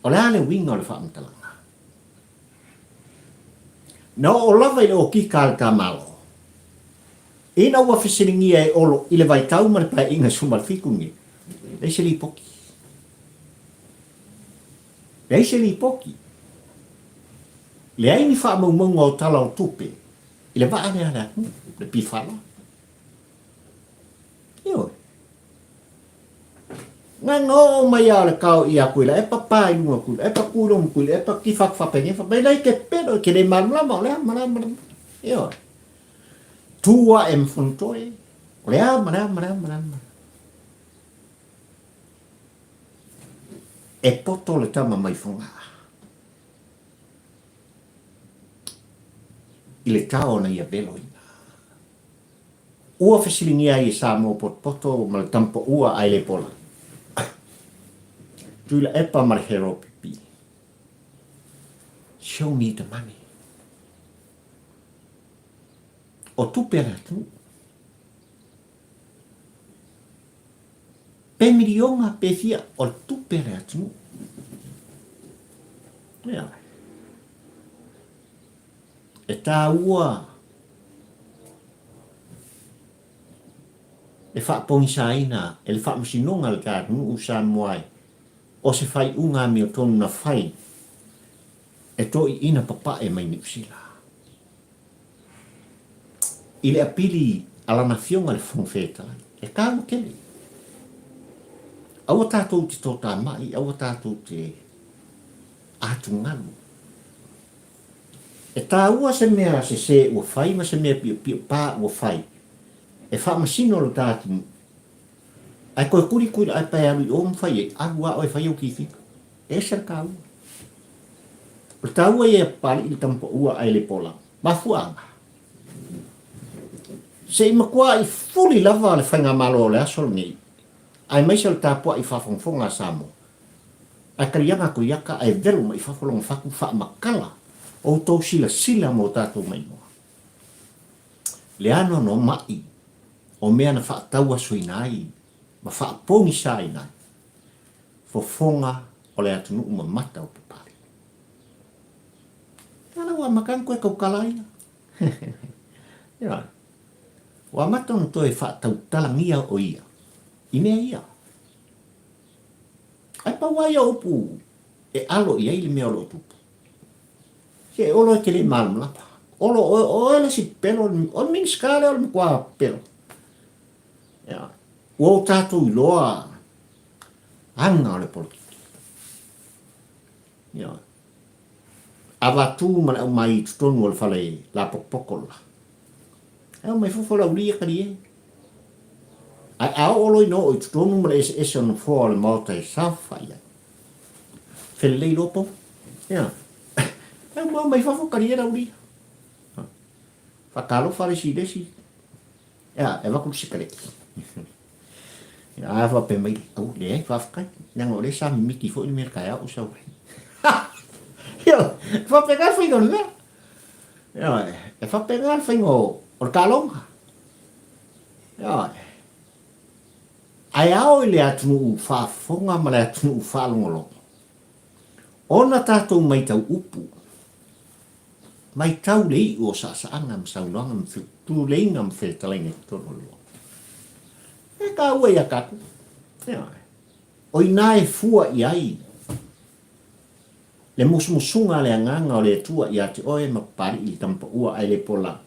O le ale winga o le whaamtalanga. Na o lava i o ki kāle tā malo. Ina ua whisiringia e olo, i le vai tau mare pai inga sumal fikungi. Leise li poki. Leise li poki. Le aini wha maunga o tala o tupe. I le waa ane ana, le pifala. Ioi. Nga ngō mai a le kau i a kuila, e pa pai lunga kuila, e pa kurong kuila, e pa ki whakwhapenge, whapenge ke pedo, ke le marulama, o lea marama. Ioi. Tua e mfontoi, o lea marama. E poto le tama mai whonga. I le tau na ia belo ina. Ua whasilingia i sa mo poto ma le tampo ua ai le pola. Tui la epa ma le hero pipi. Show me the money. O tupe ala tu. Pe milionga pe fia o tupe ala tu. Mea. E tā ua. E whaapongi ina, e le whaamusinonga le kātu usa moai. O se whai unga mi o tonu na whai. E toi ina papa e mai ni usila. I le apili ala na fionga le whongwheta. E kāmu kele. Aua tātou te tō tā mai, aua tātou te atu nganu. E tā ua se mea se ua whai, ma se mea pio pā ua whai. E wha masino lo tātu. Ai koe kuri ai pai alu i o mwhai e arua o e whai o ki whika. E ser ka ua. O tā ua e pali i tampo ua ai le pola. Mafuanga. Se i makua i fuli lava le whainga malo o le asol nei. Ai maisa le tāpua i whawhongwhonga samo. Ai karianga ko iaka ai velu ma i whawholong whaku wha makala. O tau sila mo tātou mai moa. Le ano no mai. O mea na whaataua sui nai. Ma whaapongi sai nai. Fofonga o le atunu uma mata o papari. Tana wa makan koe kau kalaina. Ia. Wa mata no toe whaatau talangia o ia. I mea ia. Ai pa wai o upu. E alo i le mea lo tupu. Se olo te le malum lapa. Olo o ele si pelo, o min skale o mkua pelo. Ya. O tatu iloa anga o le politiki. Ya. Avatu mana mai tutonu o le fale la pokola. Au mai fufo la ulia kari e. Ai au olo ino o tutonu mana ese on fo le mauta e safa ia. Fele lei lopo. Ya. Au mai fufo kari e la ulia. Fakalo fale si desi. Ya, e waku sikareki. Ya, fa pe mai au le fa kai. Nang o le sa miki fo ni merkaya o sa. Yo, fa pegar foi don le. Yo, e fa pegar foi o kalonga. Yo. Ai ao le atu fa fonga ma le atu fa longolo. Ona tatou mai tau upu. Mai tau lei o sa anga ma sau longa ma tu lei ngam fe talenga tono lo. E ka ua ia kaku. Yo. O inae fua i ai. Le musumusunga le anganga o le tua i ate oe mapari i tampa ua ai le pola.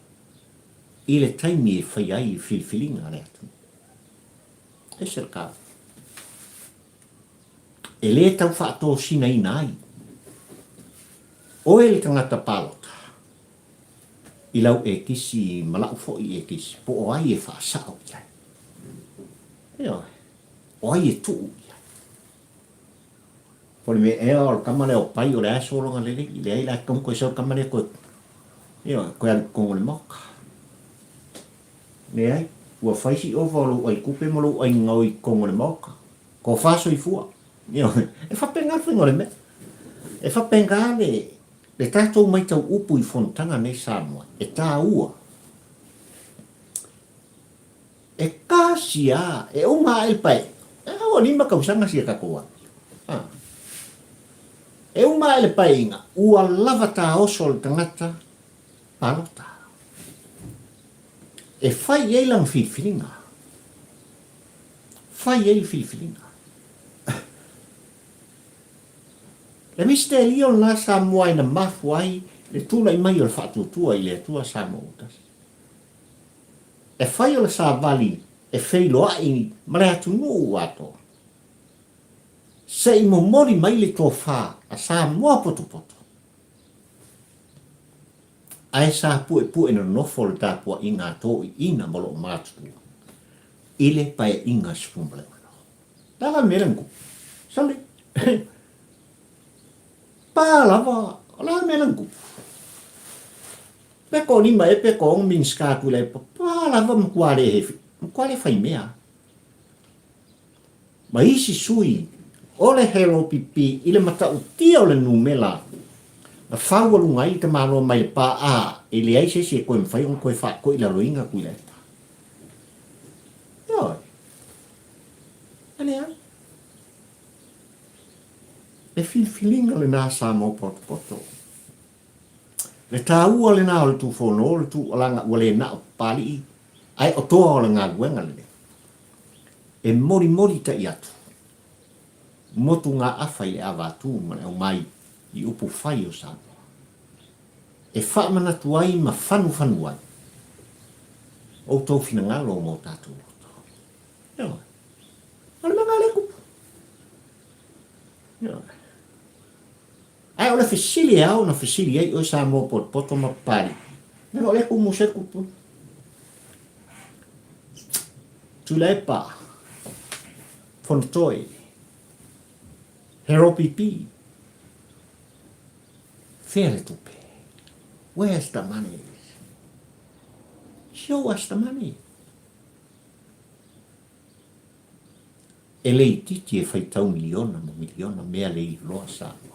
I le taimi e whai ai filfilinga le atu. E serka. E le tau whaato sina ina ai. Oe le tangata palota. I lau e kisi malau fo i e kisi. Po o ai e whaasao i ai. Eo. O ai e tuu i ai. Pole me e o kamane o pai o le aso longa lele. I le ai la kong koe sau kamane ko. Eo. Koe al kongo le moka. Me ai. Ua whaisi o whalu ai kupe molo ai ngau i kongo le moka. Ko whaso i fua. Eo. E whapenga whingo le me. E whapenga le tātou mai tau upu i fontanga nei Samoa. E tā ua. E kasi a. E uma ai pai. E hawa lima kausanga si a kakoa. E uma ai le pai inga. Ua lava tā oso le tangata. Palota. E whai ei lang whiwhiringa. Whai ei whiwhiringa. Le miste lio na Samoa ina mafu ai le tula i mai o le whaatutua i le atua Samoa utas. E whai o le Savali e whailoa i mare atu nuu ato. Se i mo mori mai le tō whā a Samoa poto. Ai sa pue na nofo le tāpua i ngā tō i ina molo mātua. Ile pai inga spumble. Dala merengu. Sali. Pālava, la melangu. Peko lima e peko on min skakule, pālava mkuare hefi, mkuare fai mea. Ma isi sui, ole hero pipi, ile mata utia ole numela. Na whawalu ngai te mano mai pa a, ili ai se koe mwhai on koe wha koe la roinga kuile. Yoi. Ane a? E filfilinga le nā Samoa poto. Le tāua le nā o le tu whono, le tu alanga ua le nā o pali, ai o toa o le ngā guenga le. E mori ta i atu. Motu ngā awhai le awatu mana o mai i upu whai o Samoa. E whaamana tuai ma whanu ai. O tau whina ngalo mo tātou. Ia. Ale mga le kupu. Ia. Ai ole fesili au na fesili ai o Samoa poto mapari. Na ole ku musek ku. Tulepa. Fontoi. Hero pipi. Fere tupe. Where's the money? Show us the money. Elei titi e fai tau miliona mea lei loa Samoa.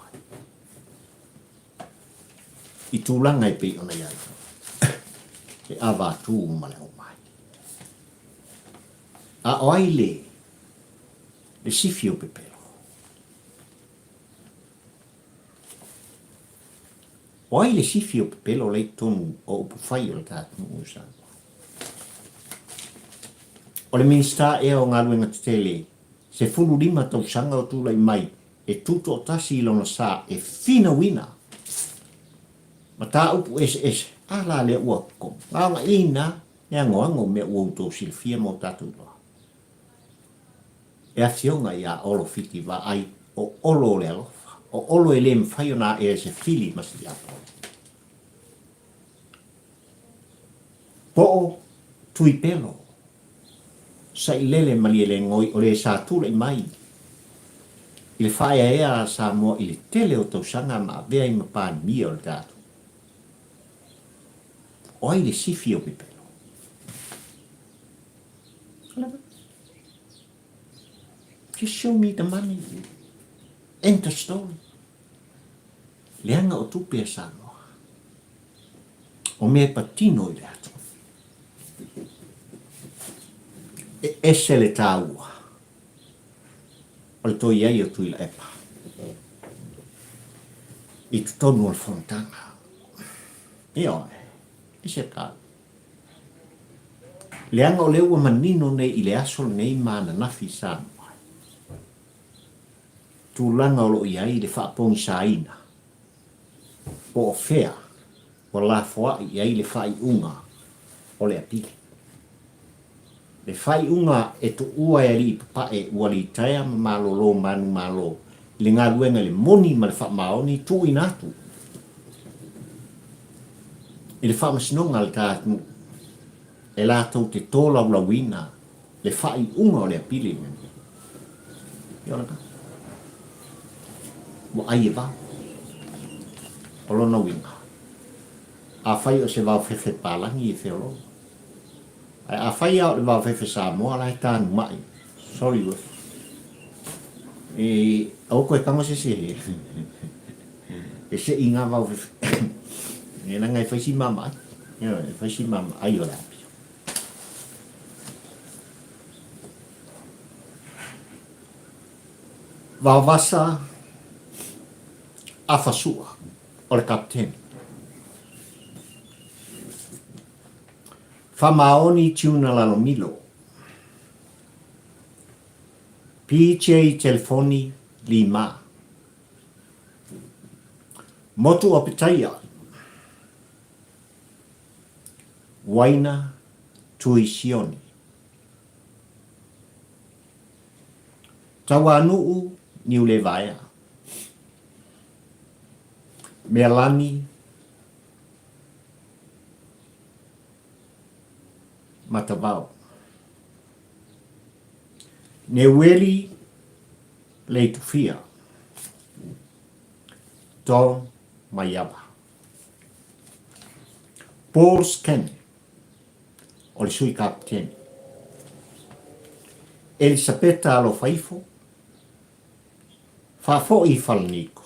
I tūlanga e pei ona iai. E awa tū male o mai. A oai le sifi o pepero. Oai le sifi o pepero lei tonu o upu whai o le tātunu o Samoa. O le minsta e o ngā luenga te tele se fulu lima tau sanga o tūlai mai, e tuto o tasi ilona sā, e fina wina. Ma tā upu ese, ala le ua ko. Ngā ina, e angoango me ua uto silfia mo tātou loa. E a fionga ia olo fiti wa ai, o olo le alofa, o olo e le mwhai o nā e se fili masi apo. Po tui pelo, sa i lele mali e le ngoi o le sa tūle mai. I le whaia ea sa mua i le tele o tau sanga ma vea i mapāni mia o le tātou. O ai le sifi o pepelo. Just show me the money. End of story. Leanga o tupe a sa noa. O mea patino i le atu. Ese le tāua. O le toi ai o tui la epa. I tutonu o le fontanga. I oe. I se kā. Leanga o leua manino nei i le aso nei mana nafi sa noa. Tūlanga o lo i ai le whaapongi sa ina. O o fea. O la foa i ai le whai unga. O le apili. Le whai unga e tu ua e li papae ua li taia ma malo lo manu malo. Le ngā luenga le moni ma le wha maoni tu inatu. I le wha masinonga le tātu. E lātou te tōla ula wina. Le whai unga o le apili. Iona. Mo ai e wā. O lona winga. A whai o se wau whewhe pālangi e whiolo. A whai au le wau whewhe Samoa lai tānu mai. Sorry we. Au koe kama se se. E se inga wau whewhe. E na ngai whaisi mama ai. Whaisi mama ai o lapi. Wau wasa a whasua o le kapteni. Whamaoni tiuna lalo milo. PJ telefoni 5. Motu o pitaia. Waina tuisioni. Tawanuu niu le vaia. Melani matavao. Neweli leitufia. Tom Mayaba. Paul Sken. O le sui kapteni. Elisabetta Alofaifo. Fafo i falniko.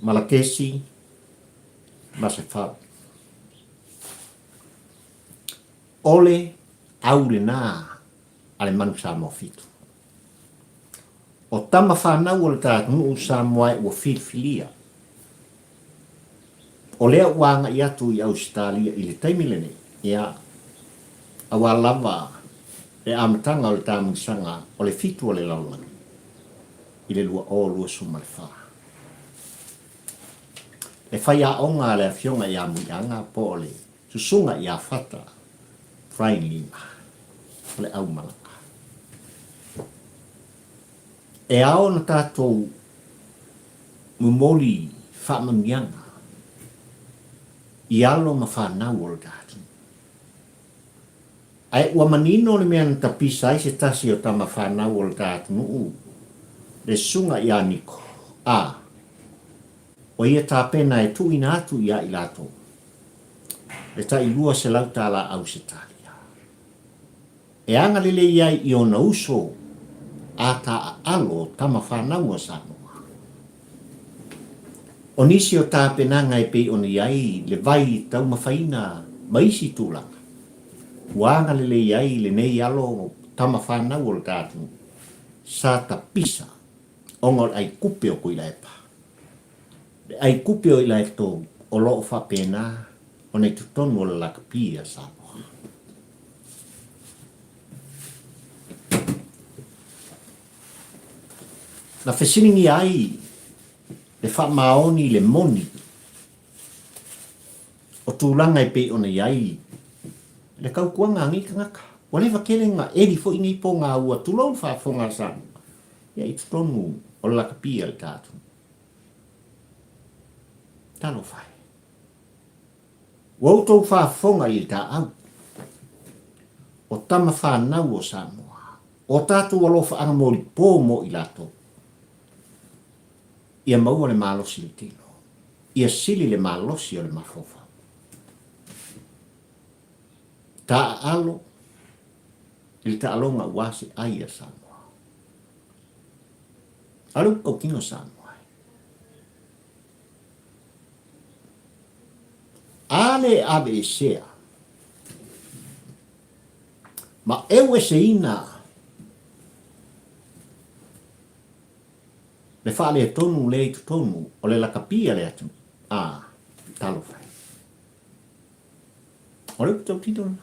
Malakesi Masefau. Ole aule na ale manu sa mo fitu. O tama whanau o le tātunu sa moai ua filfilia. O lea wanga i atu i Australia i le taimilene. Ia awa lava le amatanga o le tāmangsanga o le fitu o le laulanga. I le lua o lua suma le wha. E whai a onga le fionga i a muianga po o le susunga i a whata Frain Lima. O le au malaka. E ao na tātou mumoli whamamianga i alo ma whanau o le tātou. Ai ua manino le mea na tapisa ai se tasi o tama whanau o le tātou nuu. Le sunga i aniko. O ia tāpena e tu ina atu ia i lato. Le ta i lua se lau tāla au se talia. E anga lele iai i ona uso a ta alo tama whanau a sanoa. O nisi o tāpena ngai pe ona iai le vai tau mawhaina maisi tūlanga. Wanga lele iai le nei alo tama whanau o le tātu. Sa ta pisa ongol ai kupe o kui laipa. Ai kupe o ilai tō o loo whapena o nei tutonu o le lakapia Samoa. na fesilingi ai le whamaoni le moni o tūlanga i pe ona iai le kaukuanga ngi ngaka o le wakele nga eri fo ingi po ngā ua tulou whaafonga sang ia i tutonu o la kapia le tātu talo whai wautou whaafonga i tā au o tama whanau o Samoa o tātu alofa anga mori pō mo i lato ia maua le malosi le tino ia sili le malosi o le mafofa ta alo il ta alonga wasi ai a Samoa alu o kino Samoa ale abe sea ma ewe se ina le fale tonu le tonu o le lakapia le atu talo fai o le tau titona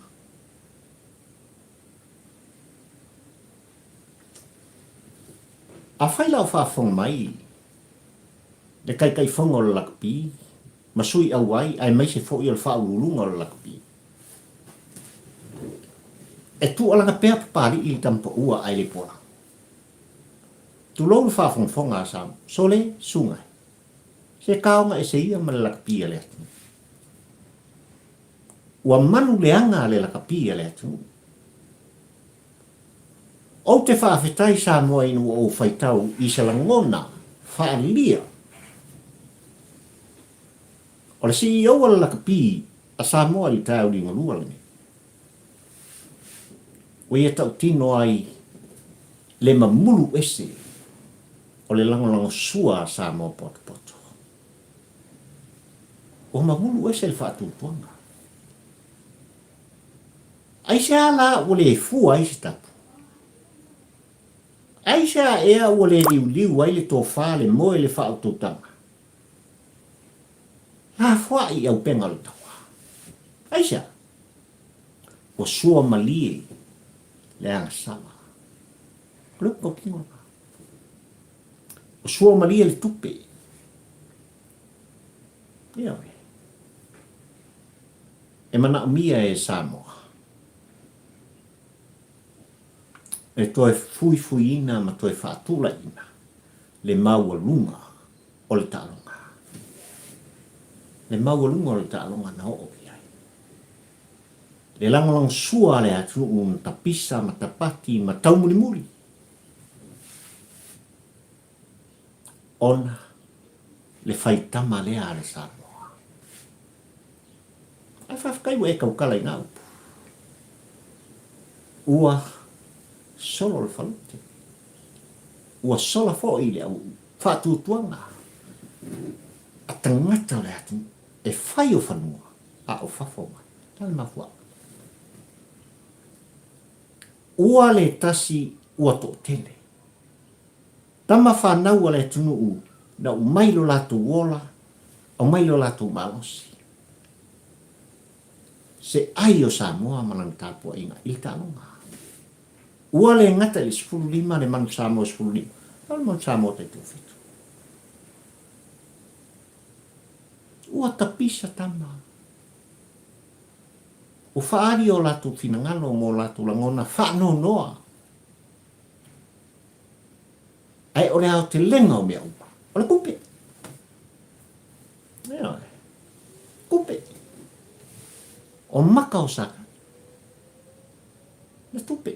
a fai lau whaafong mai le kai fonga o le lakapi ma sui au ai ai mai se fo i o le whaurulunga o le lakapi e tu ala nga pea papari i tampa ua ai le pola tu lou le whaafongfonga asam so le sungai se kaonga e se ia ma le lakapi le atu ua manu leanga le lakapi le atu o te whaafetai sa moa inu o whaitau i se langona whaalia o le CEO ala lakapi a sa moa i tau di ngalua le o ia tau tino ai le mamulu ese o le lango sua sa moa poto o mamulu ese le whaatutuanga ai se ala o le fua ai se tapu ai se ea o le liu ai le tofa le moe le whaatutanga la fua i au penga le tawa ai se o sua malie le anga sama lupo kingo o sua malie le tupe ia we e mana mia e Samoa e toe fui ina ma toe whaatula ina le maua lunga o le tālonga le maua lunga o le tālonga na o ai le langolang sua le atu un tapisa ma tapati ma taumulimuri ona le whaitama lea le Samoa ai whafkai ue e kaukala i ngau ua solo le falute ua sola fo i le au whaatutuanga a tangata le atu e whai o whanua a o whafonga tale mafua ua le tasi ua to tele tama whanau le tunu u na u mailo latu wola o mailo latu malosi se ai o Samoa manang tapua inga i talonga ua le ngata le 15 le manu Samoa 15 al manu Samoa te tufitu ua tapisa tama o whaari o latu finangalo mo latu langona whano noa ai o le au te lenga o mea upa o le kupe kupe o maka o saka le tupe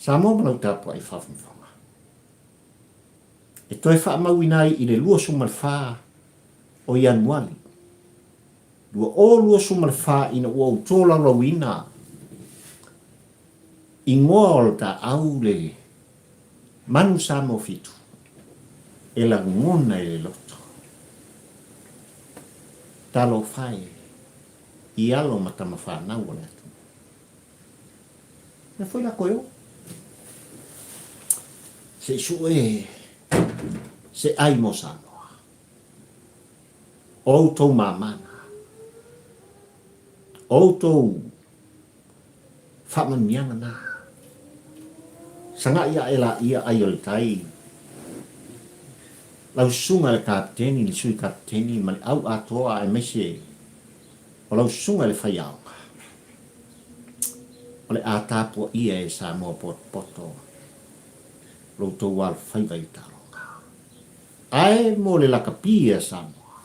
Samoa mana utapu ai whawhawhanga e toi whaamawinai i le lua sumalwha o Ianuali lua sumalwha ina ua utola rawina i ngoa o ta au le manu Samoa fitu e la ngona e le loto talo whai i alo matama whanau o le atu na foi la koeo se sue se ai mo Samoa o tau mamana o tau whamanianga na Sanga ia ai o le tai. Lau sunga le kapteni, le sui kapteni, ma le au atoa e mese. O lau sunga le whai au. O le atapua ia e sa mua poto. Lau tau wal whai vai taronga. Ai mo le laka pia sa mua.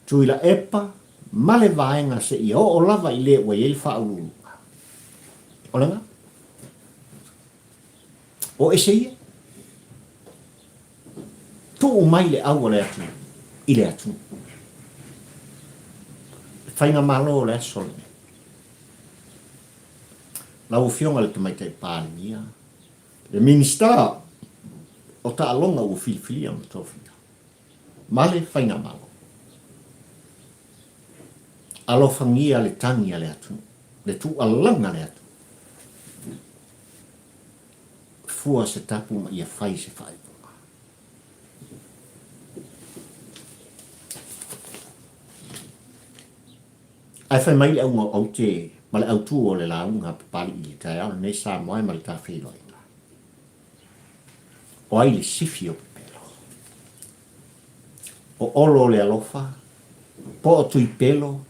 Tui la epa, ma le vaenga se i o lava i le ua i whaulu. O langa? O e se ia? Tu o mai le au le atu. I le atu. Whainga malo le asole. Lau fionga le tamai tai pālimia. Le minister o ta alonga o filfilia ma tofia. Male whainga malo. Alo whangia le tangia le atu. Le tu alanga le atu. Fua se tapu ma ia whai se whai. Ai whai mai le au ngau au te, ma le au tu o le launga pali i le tai au, nei sa moai ma le ta whilo inga. O ai le sifi o pelo. O olo le alofa, po o tui pelo,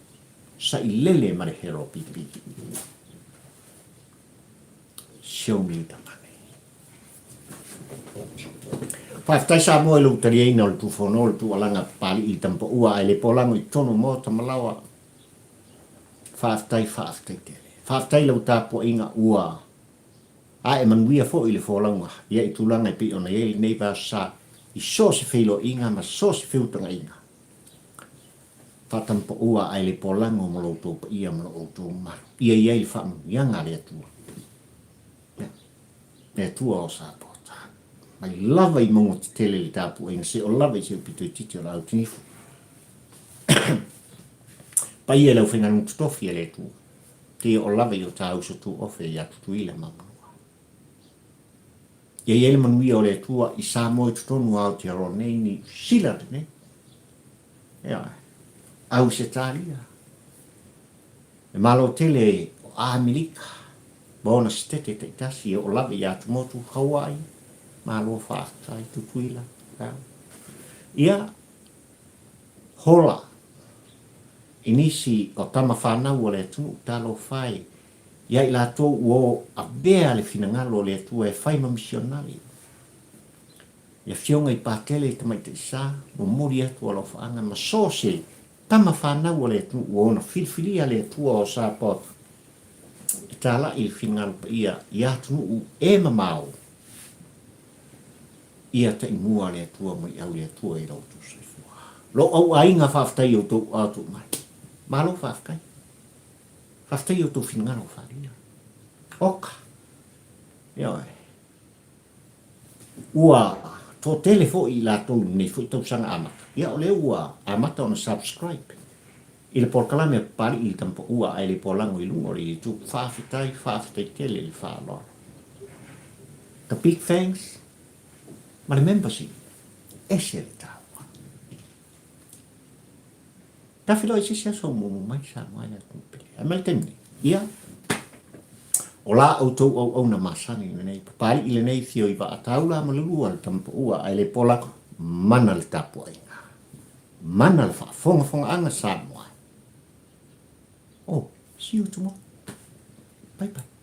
sa i lele ma le hero pipi. Show me the money. Whaftai sa moe lu tari eina o le tu whono, le tu alanga pali i tampo ua, ai le polango i tono mo tamalawa. Whaftai tele. Whaftai lau tāpua inga ua. A e manuia fo i le wholanga. Ia i tūlanga i pi ona i nei ba sa. I so se whilo inga ma so se whiutanga inga. Whatampo ua ai le polango mo lo tō pa ia mo lo tō maru. Ia i whamu ianga le atua. Le atua o sa pota. Mai lava i mongo te tele le tāpua inga. Se o lava i se upito i titi o la au tinifu. Pa ia lau whenga nung tutofi le tu. Te o lawe o tau so tu ofe i atu tuile mamanua. Ia ele manuia o le tua i sa moe tutonu au te aro nei ni sila ne. Ia, au se talia. E malo tele o Amerika. Bona stete te tasi o lawe i atu motu Hawaii. Malo whaatai tu tuila. Ia, hola. Inisi o tama whanau o le atu talo whai. Ia i la tō o a bea le finangalo le atu e whai ma misionari. Ia fionga i pātele i tamai te isa, mo mori atu o lo whaanga, ma so se tama whanau o le atu o ona filfilia le atu o sa pot. I tāla i finangalo pa ia, i atu u e mamau. Ia ta i mua le atu o mai au le atu e rautu se fua. Lo au ainga whaftai o tō atu mai. Malo whafkai. Whaftai o tō whinangaro wharia. Oka. Ioi. Ua, tō telefo i la tō nei fui tau sanga amata. Ia o le ua amata ona subscribe. I le porkalame pari i tampo ua ai le polango i lungo i tu whaafitai tele i whaalora. The big thanks. Ma le membership. Ese le tau. Tawhilo i sisia so mumu mai sa mai na kumpili. A mai temni. Ia. O la au tau au na masani nei. Papari i le nei thio i wa ataula ma lulua le tampo ua ai le pola mana le tapua inga. Mana le whaafonga anga sa moai. Oh, see you tomorrow. Bye bye.